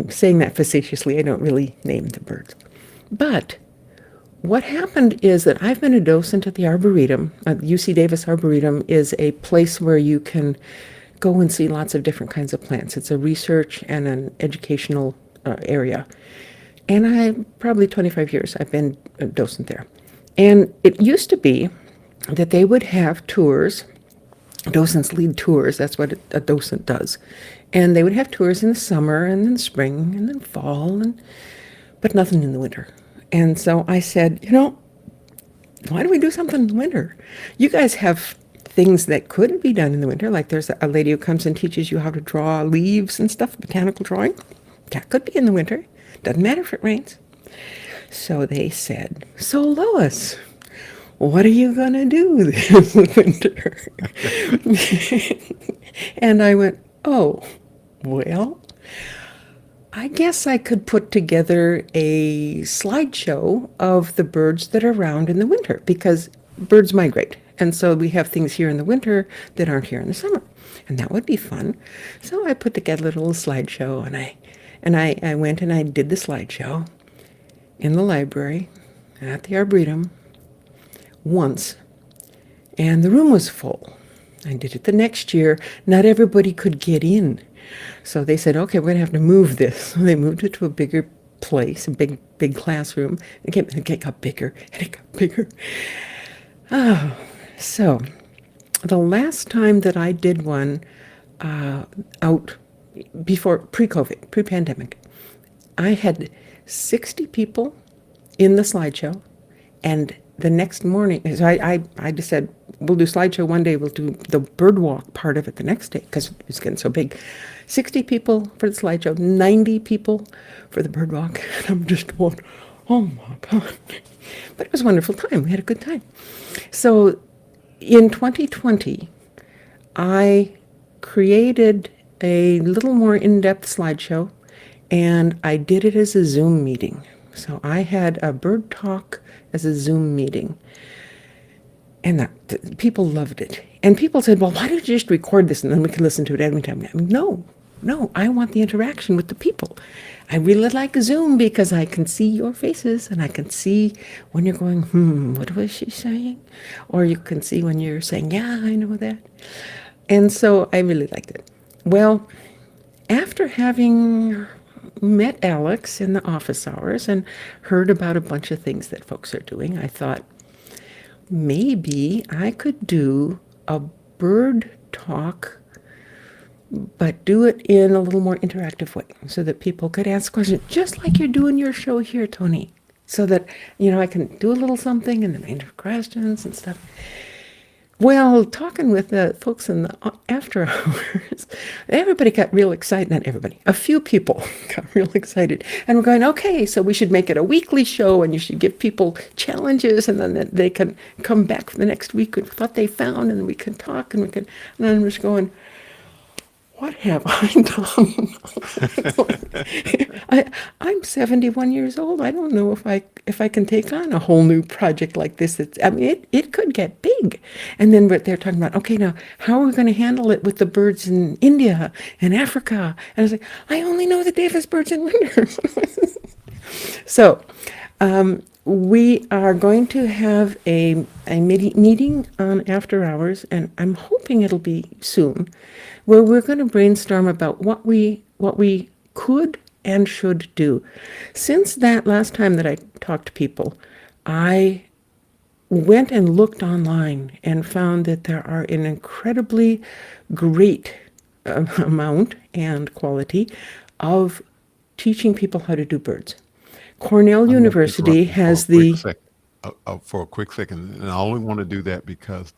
saying that facetiously. I don't really name the birds. But what happened is that I've been a docent at the Arboretum. UC Davis Arboretum is a place where you can go and see lots of different kinds of plants. It's a research and an educational area. And probably 25 years, I've been a docent there. And it used to be that they would have tours. Docents lead tours. That's what a docent does. And they would have tours in the summer and then spring and then fall, but nothing in the winter. And so I said, why don't we do something in the winter? You guys have things that could be done in the winter. Like there's a lady who comes and teaches you how to draw leaves and stuff, botanical drawing. That could be in the winter. Doesn't matter if it rains. So they said, "So Lois, what are you going to do this winter?" And I went, "Oh, well, I guess I could put together a slideshow of the birds that are around in the winter, because birds migrate. And so we have things here in the winter that aren't here in the summer. And that would be fun." So I put together a little slideshow, and I went and I did the slideshow in the library at the Arboretum once, and the room was full. I did it the next year. Not everybody could get in. So they said, "Okay, we're going to have to move this." So they moved it to a bigger place, a big classroom. It got bigger, and it got bigger. Oh, so the last time that I did one out before pre-COVID, pre-pandemic, I had 60 people in the slideshow, and the next morning, so I just said, we'll do slideshow one day, we'll do the bird walk part of it the next day, because it's getting so big. 60 people for the slideshow, 90 people for the bird walk, and I'm just going, oh my God. But it was a wonderful time. We had a good time. So in 2020, I created a little more in-depth slideshow, and I did it as a Zoom meeting. So I had a bird talk as a Zoom meeting, and people loved it. And people said, "Well, why don't you just record this and then we can listen to it every time?" No, I want the interaction with the people. I really like Zoom because I can see your faces, and I can see when you're going, what was she saying? Or you can see when you're saying, "Yeah, I know that." And so I really liked it. Well, after having met Alex in the office hours and heard about a bunch of things that folks are doing, I thought maybe I could do a bird talk, but do it in a little more interactive way so that people could ask questions, just like you're doing your show here, Tony. So that, I can do a little something and then answer questions and stuff. Well, talking with the folks in the after hours, everybody got real excited. Not everybody, a few people got real excited. And we're going, okay, so we should make it a weekly show, and you should give people challenges, and then they can come back for the next week with what they found, and we can talk, and then we're just going, what have I done? I'm 71 years old. I don't know if I can take on a whole new project like this. I mean, it could get big. And then what they're talking about, okay, now how are we going to handle it with the birds in India and Africa? And I was like, I only know the Davis birds in winter. So, we are going to have a meeting on after hours, and I'm hoping it'll be soon, where we're going to brainstorm about what we could and should do. Since that last time that I talked to people, I went and looked online and found that there are an incredibly great amount and quality of teaching people how to do birds. Cornell I'm going to University interrupt you has the, for a quick second, and I only want to do that because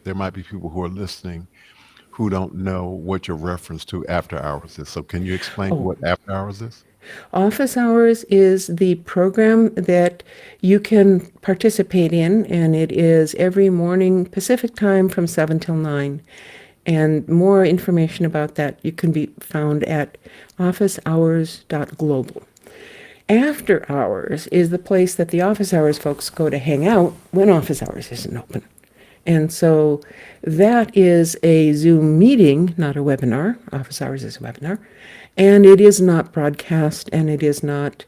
there might be people who are listening who don't know what your reference to after hours is. So can you explain oh, what after hours is? office hours is the program that you can participate in, and it is every morning Pacific time from 7 till 9. And more information about that you can be found at officehours.global. After hours is the place that the office hours folks go to hang out when office hours isn't open. And so that is a Zoom meeting, not a webinar. Office hours is a webinar. And it is not broadcast, and it is not,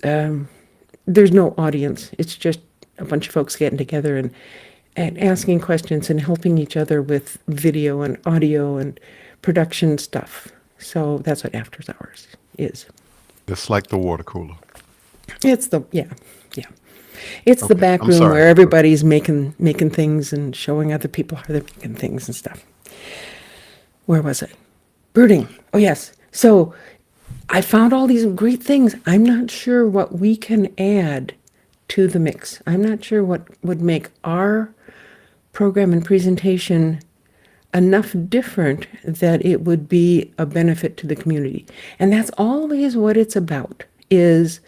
there's no audience. It's just a bunch of folks getting together and asking questions and helping each other with video and audio and production stuff. So that's what after hours is. It's like the water cooler. It's the, yeah, yeah. It's the Okay, back I'm room sorry. where everybody's making things and showing other people how they're making things and stuff. Where was it? Birding. Oh, yes. So I found all these great things. I'm not sure what we can add to the mix. I'm not sure what would make our program and presentation enough different that it would be a benefit to the community. And that's always what it's about, is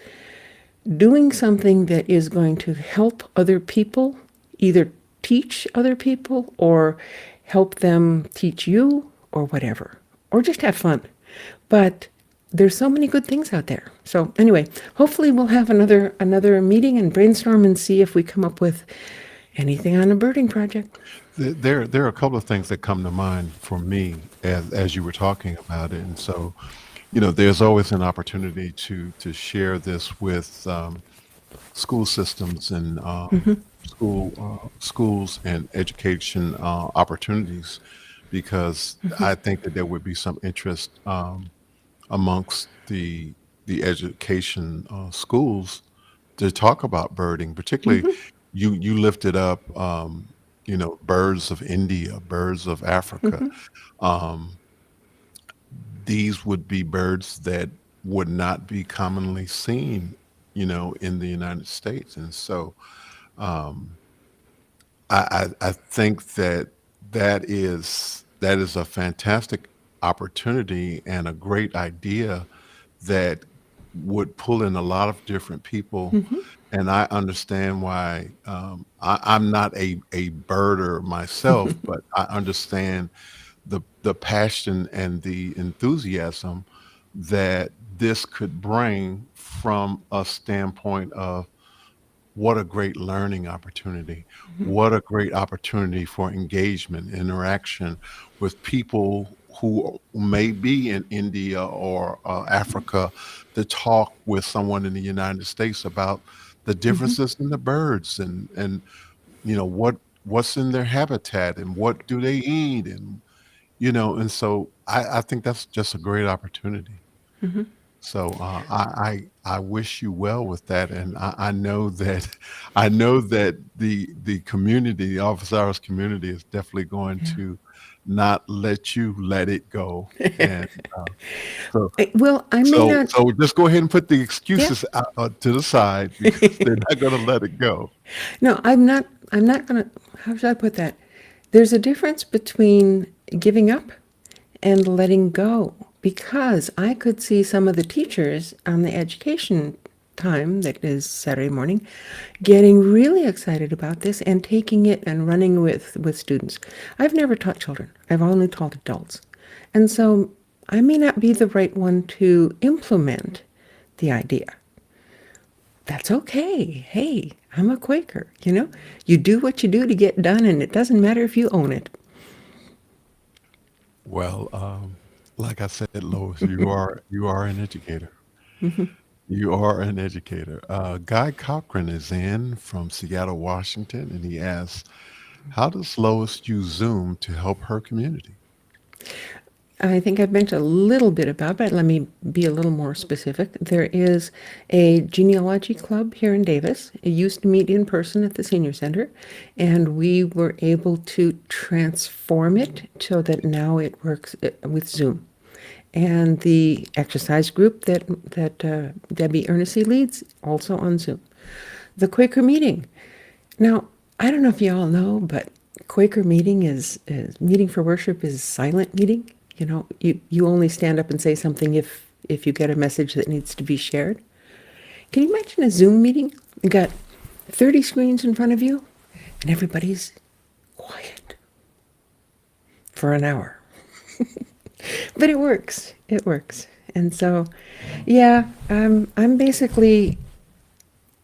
doing something that is going to help other people, either teach other people or help them teach you or whatever, or just have fun. But there's so many good things out there. So anyway, hopefully we'll have another meeting and brainstorm and see if we come up with anything on a birding project. There are a couple of things that come to mind for me as you were talking about it, and so there's always an opportunity to share this with school systems and schools and education opportunities, because I think that there would be some interest amongst the education schools to talk about birding, particularly you lifted up birds of India, birds of Africa. Um, these would be birds that would not be commonly seen, in the United States. And so I think that is a fantastic opportunity and a great idea that would pull in a lot of different people. And I understand why I'm not a birder myself, but I understand the passion and the enthusiasm that this could bring from a standpoint of what a great learning opportunity, what a great opportunity for engagement, interaction with people who may be in India or Africa, to talk with someone in the United States about the differences in the birds and what's in their habitat and what do they eat, and so I think that's just a great opportunity. So I wish you well with that, and I know that I know that the community, the office hours community, is definitely going Yeah. to not let you let it go. And so Well, I may so not. so just go ahead and put the Yeah. excuses out, to the side, because they're not going to let it go. No, I'm not. I'm not gonna. How should I put that? There's a difference between giving up and letting go, because I could see some of the teachers on the education time, that is Saturday morning, getting really excited about this and taking it and running with students. I've never taught children. I've only taught adults. And so I may not be the right one to implement the idea. That's okay. Hey, I'm a Quaker, you know? You do what you do to get done, and it doesn't matter if you own it. Well, like I said, Lois, you are an educator. You are an educator. Guy Cochran is in from Seattle, Washington, and he asks, "How does Lois use Zoom to help her community?" I think I've mentioned a little bit about, but let me be a little more specific. There is a genealogy club here in Davis. It used to meet in person at the senior center, and we were able to transform it so that now it works with Zoom. And the exercise group that Debbie Earnesty leads, also on Zoom. The Quaker meeting. Now, I don't know if you all know, but Quaker meeting is meeting for worship is silent meeting. You know, you only stand up and say something if you get a message that needs to be shared. Can you imagine a Zoom meeting? You got 30 screens in front of you, and everybody's quiet for an hour. But it works. It works. And so, yeah, I'm basically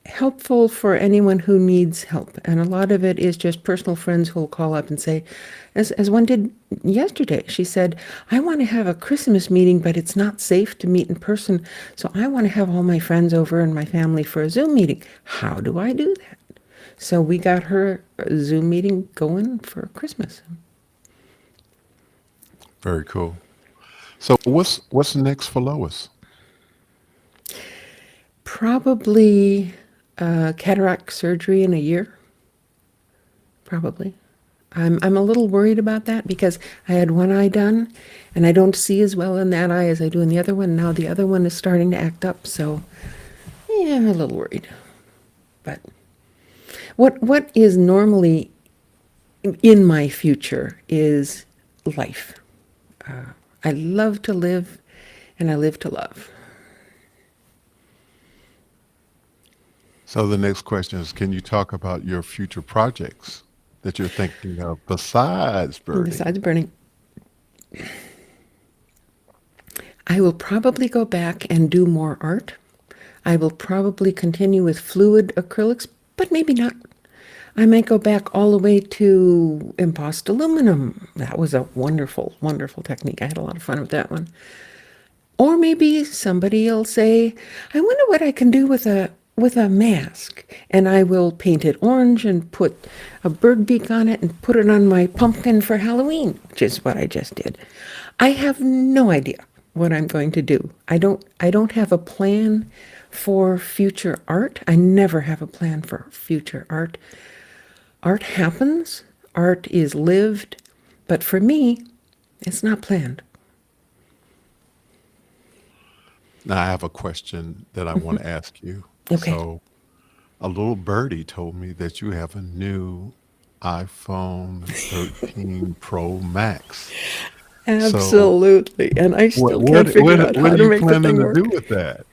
helpful for anyone who needs help. And a lot of it is just personal friends who will call up and say, as one did yesterday, she said, I want to have a Christmas meeting, but it's not safe to meet in person. So I want to have all my friends over and my family for a Zoom meeting. How do I do that? So we got her a Zoom meeting going for Christmas. Very cool. So what's next for Lois? Probably cataract surgery in a year. Probably. I'm a little worried about that because I had one eye done and I don't see as well in that eye as I do in the other one. Now the other one is starting to act up, so yeah, I'm a little worried. But what is normally in my future is life. I love to live and I live to love. So the next question is, can you talk about your future projects that you're thinking of besides birding? Besides burning, I will probably go back and do more art. I will probably continue with fluid acrylics, but maybe not. I might go back all the way to embossed aluminum. That was a wonderful, wonderful technique. I had a lot of fun with that one. Or maybe somebody will say, I wonder what I can do with a mask. And I will paint it orange and put a bird beak on it and put it on my pumpkin for Halloween, which is what I just did. I have no idea what I'm going to do. I don't have a plan for future art. I never have a plan for future art. Art happens, art is lived, but for me, it's not planned. Now I have a question that I want to ask you. Okay. So a little birdie told me that you have a new iPhone 13 Pro Max. So Absolutely. And I what still what can't figure out what how are to you make the planning thing to do work. with that?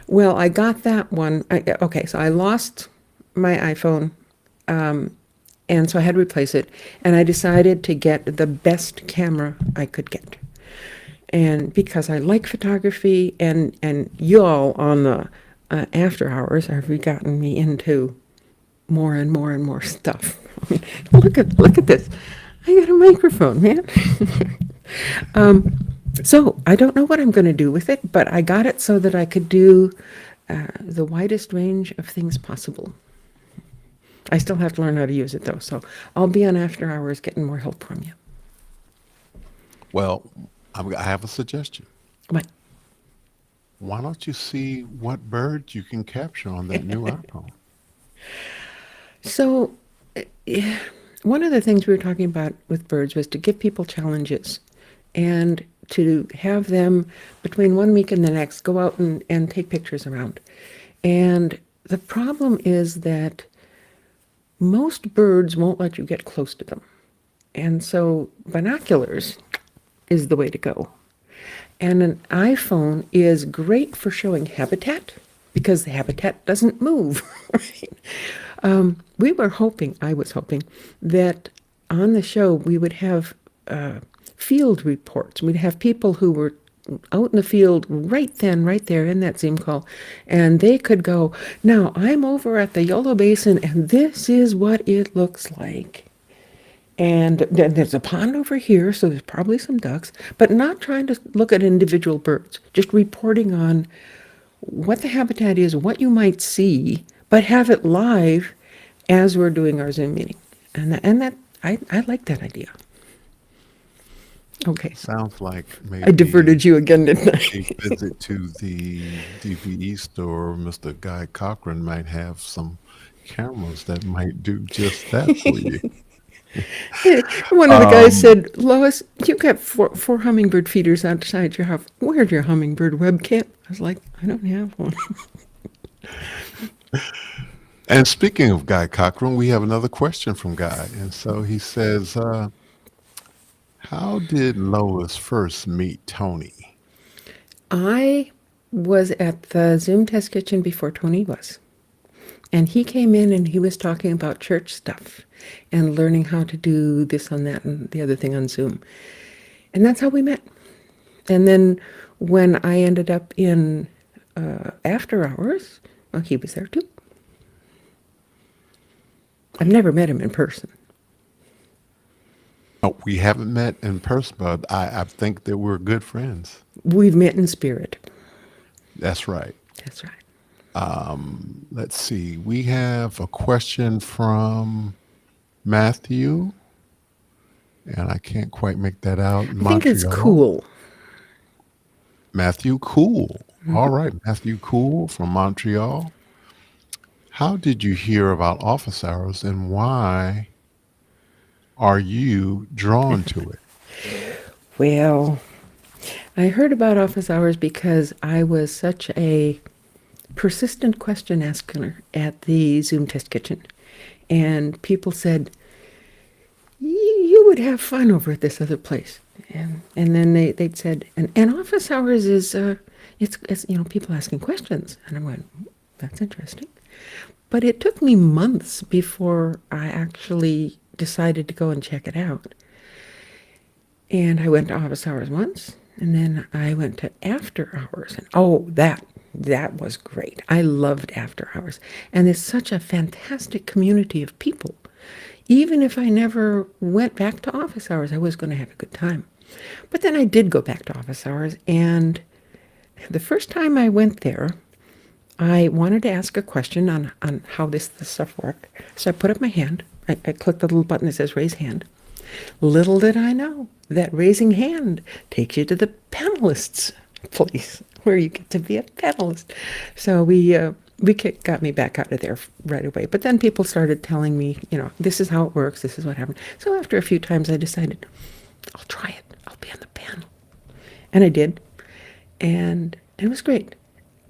Well, I got that one. Okay, so I lost my iPhone, and so I had to replace it. And I decided to get the best camera I could get. And because I like photography, and you all on the after hours have gotten me into more and more and more stuff. I mean, look at this. I got a microphone, man. So I don't know what I'm going to do with it, but I got it so that I could do the widest range of things possible. I still have to learn how to use it though, so I'll be on after hours getting more help from you. Well, I have a suggestion. But Why don't you see what birds you can capture on that new iPhone? so eh, one of the things we were talking about with birds was to give people challenges and to have them between 1 week and the next go out and take pictures around. And the problem is that most birds won't let you get close to them. And so binoculars is the way to go. And an iPhone is great for showing habitat because the habitat doesn't move. Right? I was hoping that on the show we would have field reports. We'd have people who were out in the field right then, right there in that Zoom call, and they could go, now I'm over at the Yolo Basin and this is what it looks like. And then there's a pond over here, so there's probably some ducks, but not trying to look at individual birds, just reporting on what the habitat is, what you might see, but have it live as we're doing our Zoom meeting. And I like that idea. Okay, Sounds like I diverted maybe you again, didn't a I? visit to the DVE store. Mr. Guy Cochran might have some cameras that might do just that for you. One of the guys Um, said, Lois, you got four hummingbird feeders outside your house. Where's your hummingbird webcam? I was like, I don't have one. and speaking of Guy Cochran, we have another question from Guy. And so he says, how did Lois first meet Tony? I was at the Zoom test kitchen before Tony was. And he came in and he was talking about church stuff and learning how to do this on that and the other thing on Zoom. And that's how we met. And then when I ended up in after hours, well, he was there too. I've never met him in person. Oh, we haven't met in person, but I think that we're good friends. We've met in spirit. That's right. That's right. Let's see. We have a question from Matthew, and I can't quite make that out. I think it's Montreal. cool. Matthew Cool. All right, Matthew Cool from Montreal. How did you hear about office hours and why are you drawn to it? Well, I heard about office hours because I was such a persistent question asker at the Zoom test kitchen. And people said, you would have fun over at this other place. And then they'd said, and office hours is, it's people asking questions. And I went, that's interesting. But it took me months before I actually decided to go and check it out. And I went to office hours once, and then I went to after hours. And oh, that was great. I loved after hours. And it's such a fantastic community of people. Even if I never went back to office hours, I was going to have a good time. But then I did go back to office hours, and the first time I went there, I wanted to ask a question on how this stuff worked. So I put up my hand. I clicked the little button that says raise hand. Little did I know that raising hand takes you to the panelists place where you get to be a panelist. So got me back out of there right away. But then people started telling me, this is how it works. This is what happened. So after a few times, I decided, I'll try it. I'll be on the panel. And I did. And it was great.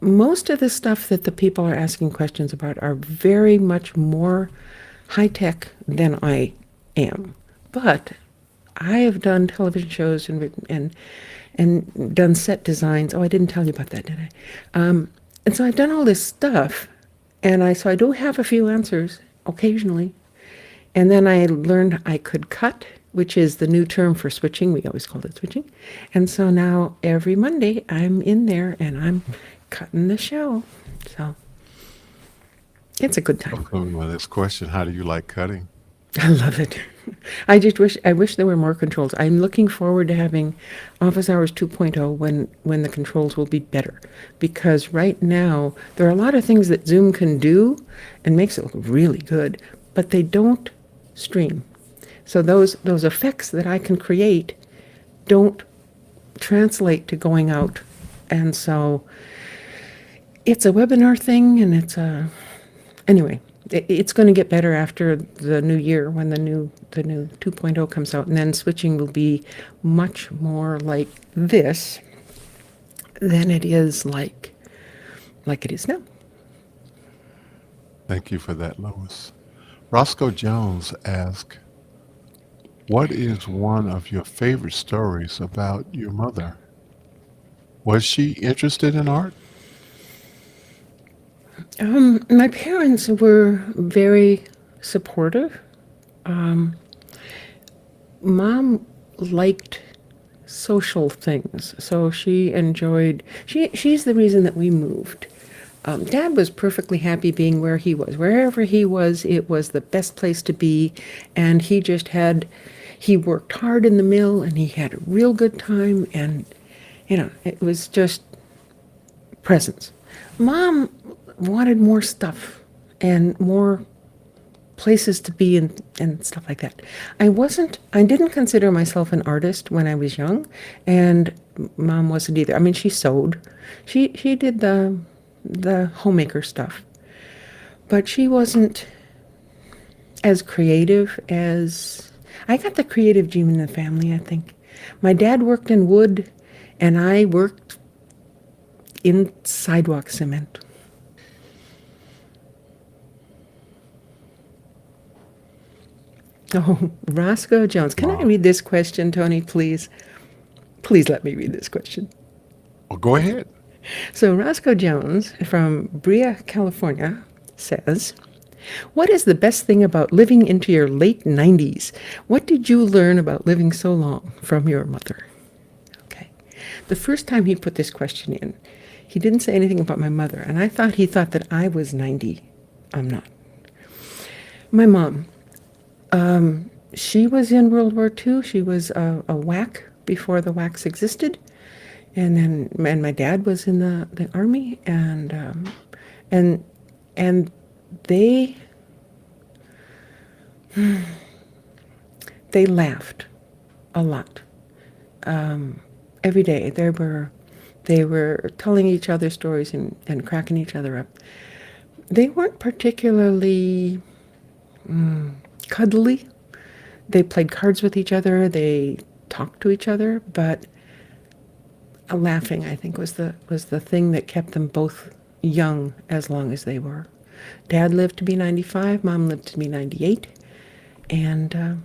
Most of the stuff that the people are asking questions about are very much more high-tech than I am. But I have done television shows and written and done set designs. Oh, I didn't tell you about that, did I? And so I've done all this stuff, and so I do have a few answers occasionally. And then I learned I could cut, which is the new term for switching. We always called it switching. And so now every Monday I'm in there and I'm cutting the show. So it's a good time. Well, this question, how do you like cutting? I love it. I wish there were more controls. I'm looking forward to having Office Hours 2.0 when the controls will be better. Because right now, there are a lot of things that Zoom can do and makes it look really good, but they don't stream. So those effects that I can create don't translate to going out. And so it's a webinar thing, and anyway, it's going to get better after the new year when the new 2.0 comes out, and then switching will be much more like this than it is like it is now. Thank you for that, Lois. Roscoe Jones asked, what is one of your favorite stories about your mother? Was she interested in art? My parents were very supportive. Mom liked social things. So she enjoyed, she's the reason that we moved. Dad was perfectly happy being where he was. Wherever he was, it was the best place to be. And he worked hard in the mill and he had a real good time. And, it was just presence. Mom wanted more stuff and more places to be and stuff like that. I didn't consider myself an artist when I was young, and Mom wasn't either. I mean, she sewed. She did the homemaker stuff. But she wasn't as creative as I got the creative gene in the family, I think. My dad worked in wood and I worked in sidewalk cement. Oh, Roscoe Jones. Can I read this question, Tony, please? Please let me read this question. Well, go ahead. So Roscoe Jones from Brea, California says, what is the best thing about living into your late 90s? What did you learn about living so long from your mother? Okay. The first time he put this question in, he didn't say anything about my mother, and he thought that I was 90. I'm not. My mom, she was in World War II. She was a WAC before the WACs existed. And my dad was in the army, and they laughed a lot. Every day they were telling each other stories and cracking each other up. They weren't particularly cuddly. They played cards with each other. They talked to each other, but laughing, I think, was the thing that kept them both young as long as they were. Dad lived to be 95. Mom lived to be 98, and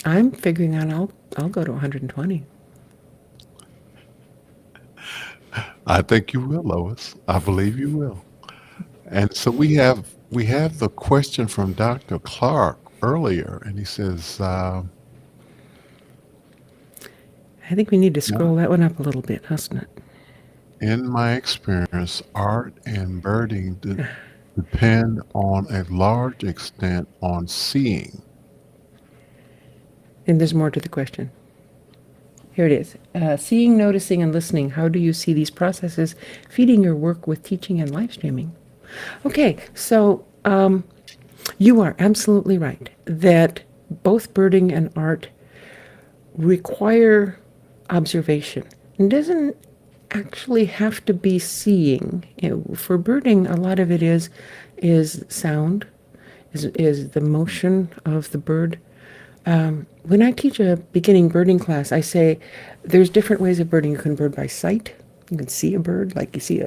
I'm figuring out I'll go to 120. I think you will, Lois. I believe you will. And so we have the question from Dr. Clark earlier, and he says, I think we need to scroll that one up a little bit, hasn't it? in my experience, art and birding depend on a large extent on seeing. And there's more to the question. Here it is. Seeing, noticing, and listening. How do you see these processes feeding your work with teaching and live streaming? Okay, so you are absolutely right that both birding and art require observation. It doesn't actually have to be seeing. For birding, a lot of it is sound, is the motion of the bird. When I teach a beginning birding class, I say there's different ways of birding. You can bird by sight. You can see a bird, like you see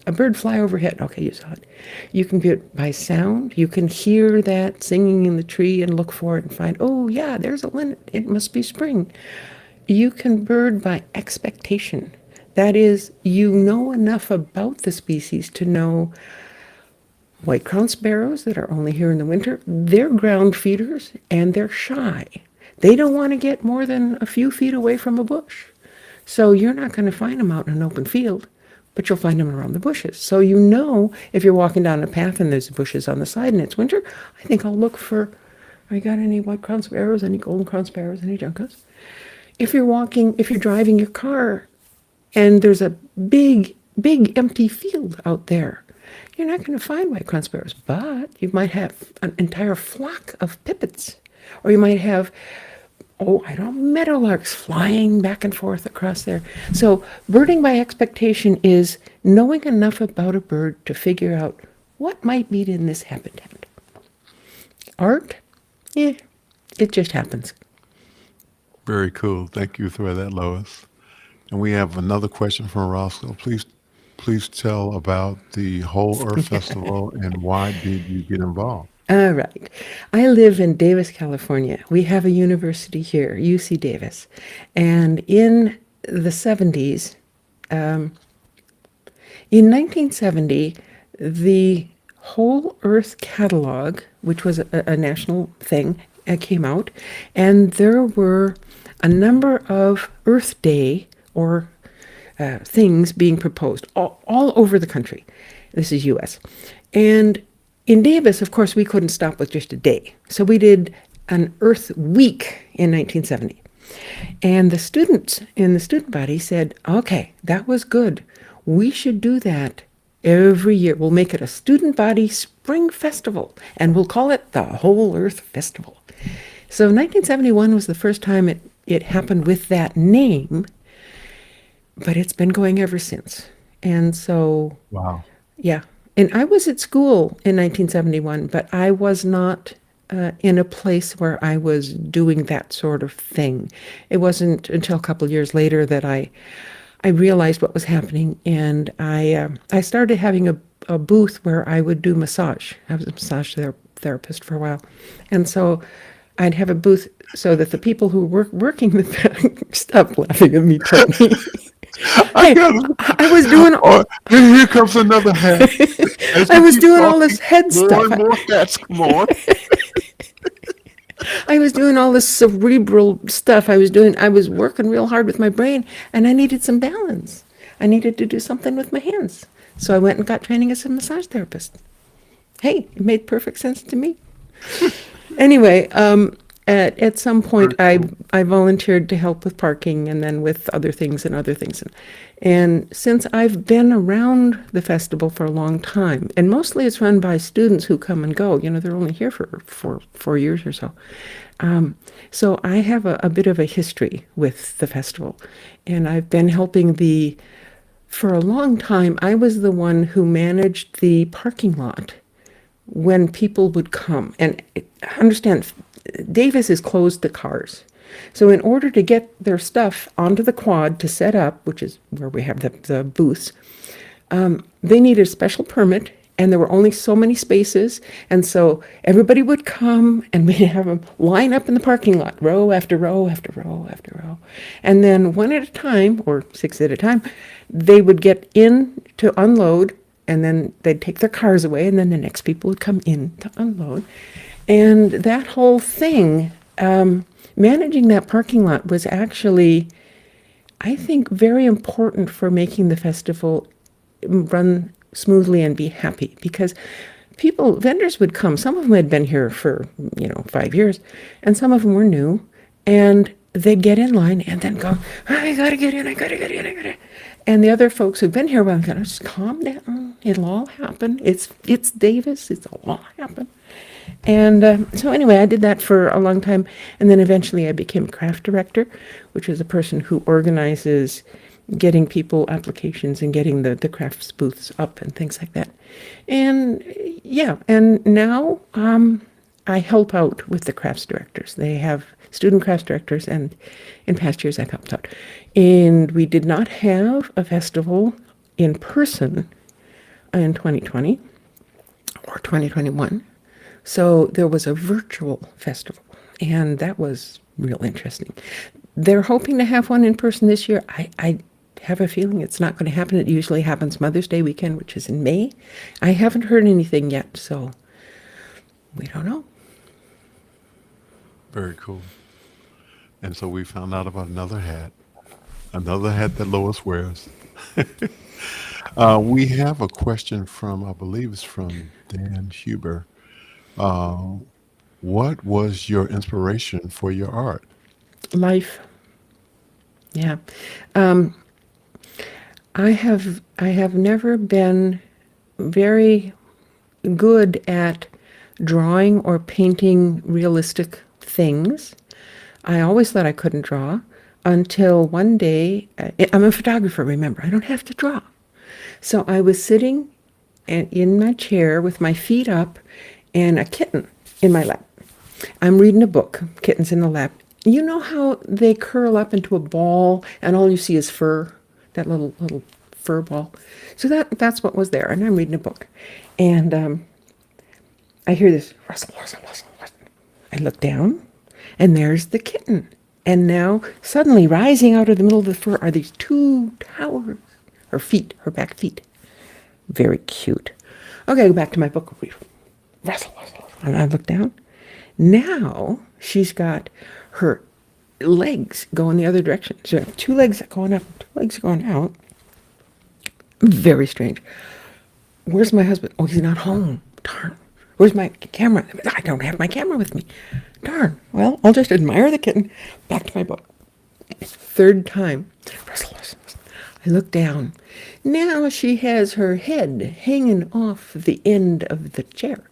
a bird fly overhead. Okay, you saw it. You can bird by sound. You can hear that singing in the tree and look for it and find, oh yeah, there's a linnet. It must be spring. You can bird by expectation. That is, you know enough about the species to know white-crowned sparrows that are only here in the winter, they're ground feeders and they're shy. They don't want to get more than a few feet away from a bush. So you're not going to find them out in an open field, but you'll find them around the bushes. So you know if you're walking down a path and there's bushes on the side and it's winter, I think I'll look for, have you got any white-crowned sparrows, any golden-crowned sparrows, any juncos? If you're driving your car and there's a big, big empty field out there, you're not going to find white-crowned sparrows, but you might have an entire flock of pipits, or you might have, meadowlarks flying back and forth across there. So birding by expectation is knowing enough about a bird to figure out what might be in this habitat. Art, it just happens. Very cool. Thank you for that, Lois. And we have another question from Roscoe. Please tell about the Whole Earth Festival and why did you get involved? All right. I live in Davis, California. We have a university here, UC Davis. And in the 70s, in 1970, the Whole Earth Catalog, which was a national thing, came out, and there were a number of Earth Day or things being proposed all over the country. This is U.S. And in Davis, of course, we couldn't stop with just a day. So we did an Earth Week in 1970. And the students in the student body said, okay, that was good. We should do that every year. We'll make it a student body spring festival, and we'll call it the Whole Earth Festival. So 1971 was the first time it happened with that name, but it's been going ever since. And so, Wow. yeah. And I was at school in 1971, but I was not in a place where I was doing that sort of thing. It wasn't until a couple of years later that I realized what was happening, and I started having a booth where I would do massage. I was a massage therapist for a while, and so I'd have a booth so that the people who were working the stop laughing at me, Tony. I got it. I was doing Oh, here comes another hat. As I we was keep doing all talking, this head more stuff. and more hats come on. I was doing all this cerebral stuff. I was working real hard with my brain, and I needed some balance. I needed to do something with my hands. So I went and got training as a massage therapist. Hey, it made perfect sense to me. Anyway, at some point, I volunteered to help with parking and then with other things. And since I've been around the festival for a long time, and mostly it's run by students who come and go, they're only here for 4 years or so. So I have a bit of a history with the festival. And I've been helping for a long time, I was the one who managed the parking lot when people would come. And understand, Davis is closed to cars. So in order to get their stuff onto the quad to set up, which is where we have the booths, they needed a special permit, and there were only so many spaces. And so everybody would come, and we'd have them line up in the parking lot, row after row after row after row. And then one at a time, or 6 at a time, they would get in to unload, and then they'd take their cars away, and then the next people would come in to unload. And that whole thing, managing that parking lot was actually, I think, very important for making the festival run smoothly and be happy, because vendors would come. Some of them had been here for 5 years, and some of them were new, and they'd get in line and then go, I gotta get in. And the other folks who've been here, well, just calm down. It'll all happen. It's Davis. It'll all happen. And so anyway, I did that for a long time, and then eventually I became craft director, which is a person who organizes getting people applications and getting the crafts booths up and things like that. And yeah, and now I help out with the crafts directors. They have student crafts directors, and in past years I've helped out. And we did not have a festival in person in 2020 or 2021. So there was a virtual festival, and that was real interesting. They're hoping to have one in person this year. I have a feeling it's not going to happen. It usually happens Mother's Day weekend, which is in May. I haven't heard anything yet, so we don't know. Very cool. And so we found out about another hat that Lois wears. We have a question from, I believe it's from Dan Huber. What was your inspiration for your art? Life. Yeah. I have never been very good at drawing or painting realistic things. I always thought I couldn't draw until one day, I'm a photographer, remember, I don't have to draw. So I was sitting in my chair with my feet up and a kitten in my lap. I'm reading a book, kitten's in the lap. You know how they curl up into a ball and all you see is fur, that little fur ball? So that's what was there, and I'm reading a book. And I hear this rustle, rustle, rustle, rustle. I look down, and there's the kitten. And now, suddenly, rising out of the middle of the fur are these 2 towers. Her feet, her back feet. Very cute. Okay, I go back to my book. Rustle, rustle. And I look down, Now she's got her legs going the other direction. So I have two legs going up, two legs going out. Very strange. Where's my husband? Oh, he's not home. Darn. Where's my camera? I don't have my camera with me. Darn. Well, I'll just admire the kitten. Back to my book. Third time. I look down. Now she has her head hanging off the end of the chair.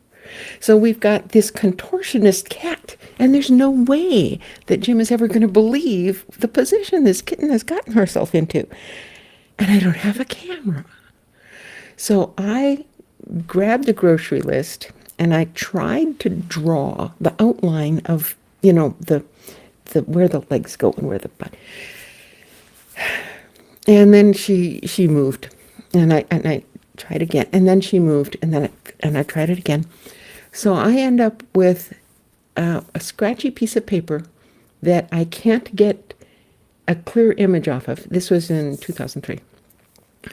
So we've got this contortionist cat, and there's no way that Jim is ever going to believe the position this kitten has gotten herself into. And I don't have a camera. So I grabbed a grocery list and I tried to draw the outline of, the where the legs go and where the butt. And then she moved, and I tried again, and then she moved, and then I tried it again. So I end up with a scratchy piece of paper that I can't get a clear image off of. This was in 2003.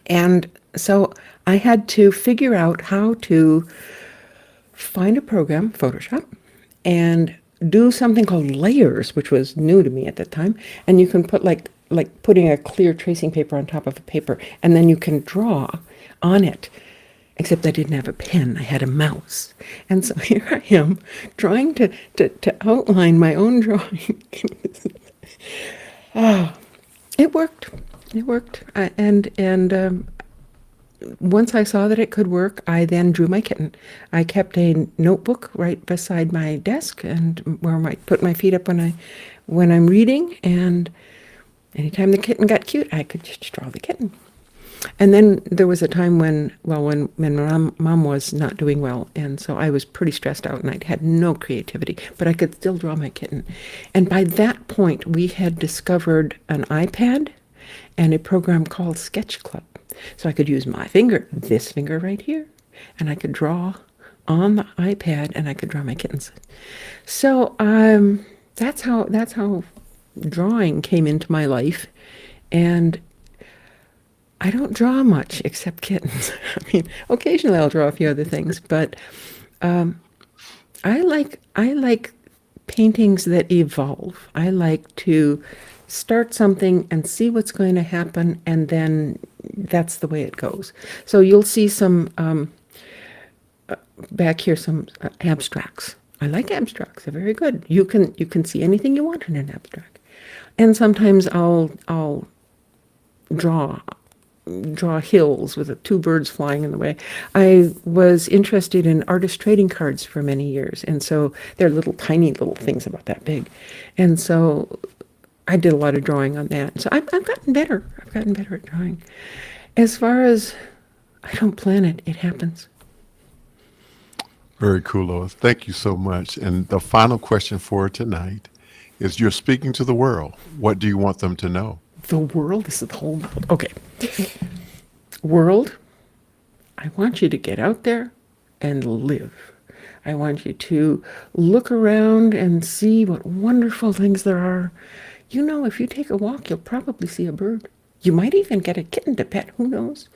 And so I had to figure out how to find a program, Photoshop, and do something called layers, which was new to me at the time. And you can put like putting a clear tracing paper on top of a paper, and then you can draw on it. Except I didn't have a pen, I had a mouse. And so here I am trying to outline my own drawing. It worked. It worked. Once I saw that it could work, I then drew my kitten. I kept a notebook right beside my desk, and where I might put my feet up when I'm reading. And anytime the kitten got cute, I could just draw the kitten. And then there was a time when my mom was not doing well, and so I was pretty stressed out, and I had no creativity, but I could still draw my kitten. And by that point, we had discovered an iPad and a program called Sketch Club. So I could use my finger, this finger right here, and I could draw on the iPad, and I could draw my kittens. So that's how drawing came into my life, and I don't draw much except kittens. I mean, occasionally I'll draw a few other things, but I like paintings that evolve. I like to start something and see what's going to happen, and then that's the way it goes. So you'll see some back here, some abstracts. I like abstracts; they're very good. You can see anything you want in an abstract, and sometimes I'll draw hills with two birds flying in the way. I was interested in artist trading cards for many years, and so they're tiny little things about that big, and so I did a lot of drawing on that. So I've gotten better. I've gotten better at drawing. As far as I don't plan it, it happens. Very cool, Lois. Thank you so much. And the final question for tonight is, you're speaking to the world. What do you want them to know? The world? This is the whole world. Okay. World, I want you to get out there and live. I want you to look around and see what wonderful things there are. If you take a walk, you'll probably see a bird. You might even get a kitten to pet, who knows?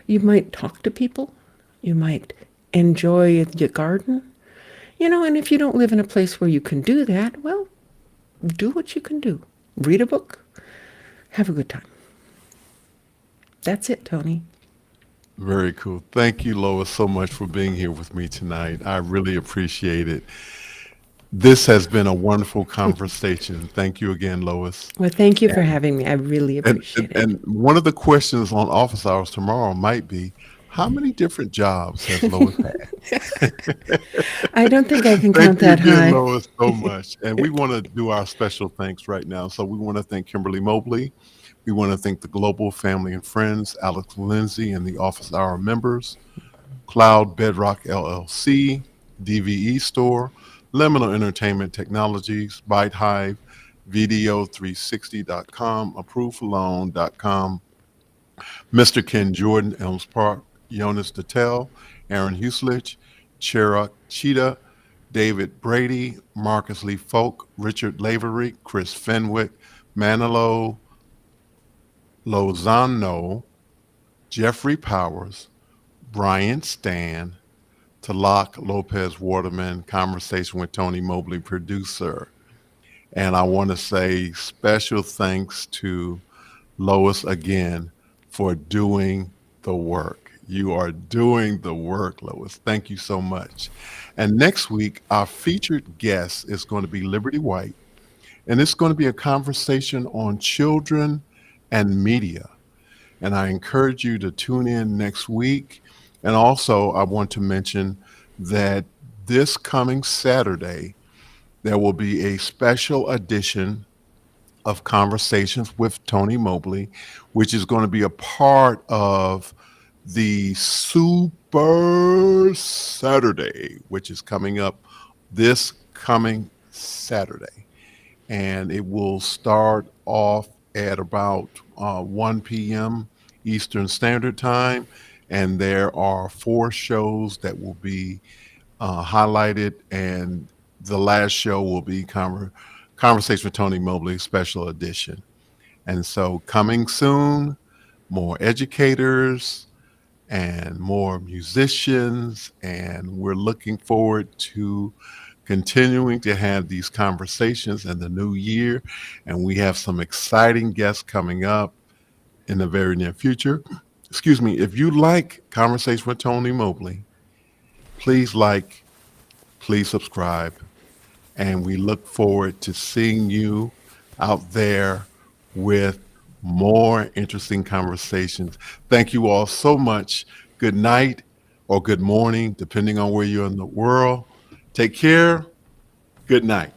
You might talk to people. You might enjoy your garden. And if you don't live in a place where you can do that, well, do what you can do. Read a book. Have a good time. That's it, Tony. Very cool. Thank you, Lois, so much for being here with me tonight. I really appreciate it. This has been a wonderful conversation. Thank you again, Lois. Well, thank you for having me. I really appreciate it. And one of the questions on office hours tomorrow might be, how many different jobs has Lois had? I don't think I can count that high. Thank you again, Lois, so much. And we want to do our special thanks right now. So we want to thank Kimberly Mobley. We want to thank the Global Family and Friends, Alex Lindsay, and the Office Hour members, Cloud Bedrock LLC, DVE Store, Liminal Entertainment Technologies, Byte Hive, Video360.com, ApprovedForLoan.com, Mr. Ken Jordan, Elms Park, Jonas Dattel, Aaron Huslich, Cherak Cheetah, David Brady, Marcus Lee Folk, Richard Lavery, Chris Fenwick, Manilo Lozano, Jeffrey Powers, Brian Stan, Talak Lopez Waterman, Conversation with Tony Mobley, producer. And I want to say special thanks to Lois again for doing the work. You are doing the work, Lois. Thank you so much. And next week, our featured guest is going to be Liberty White, and it's going to be a conversation on children and media. And I encourage you to tune in next week. And also, I want to mention that this coming Saturday, there will be a special edition of Conversations with Tony Mobley, which is going to be a part of the Super Saturday, which is coming up this coming Saturday. And it will start off at about 1 p.m. Eastern Standard Time. And there are 4 shows that will be highlighted, and the last show will be Conversation with Tony Mobley Special Edition. And so, coming soon, more educators and more musicians, and we're looking forward to continuing to have these conversations in the new year. And we have some exciting guests coming up in the very near future. Excuse me, if you like Conversation with Tony Mobley, please like, please subscribe, and we look forward to seeing you out there with more interesting conversations. Thank you all so much. Good night or good morning, depending on where you're in the world. Take care. Good night.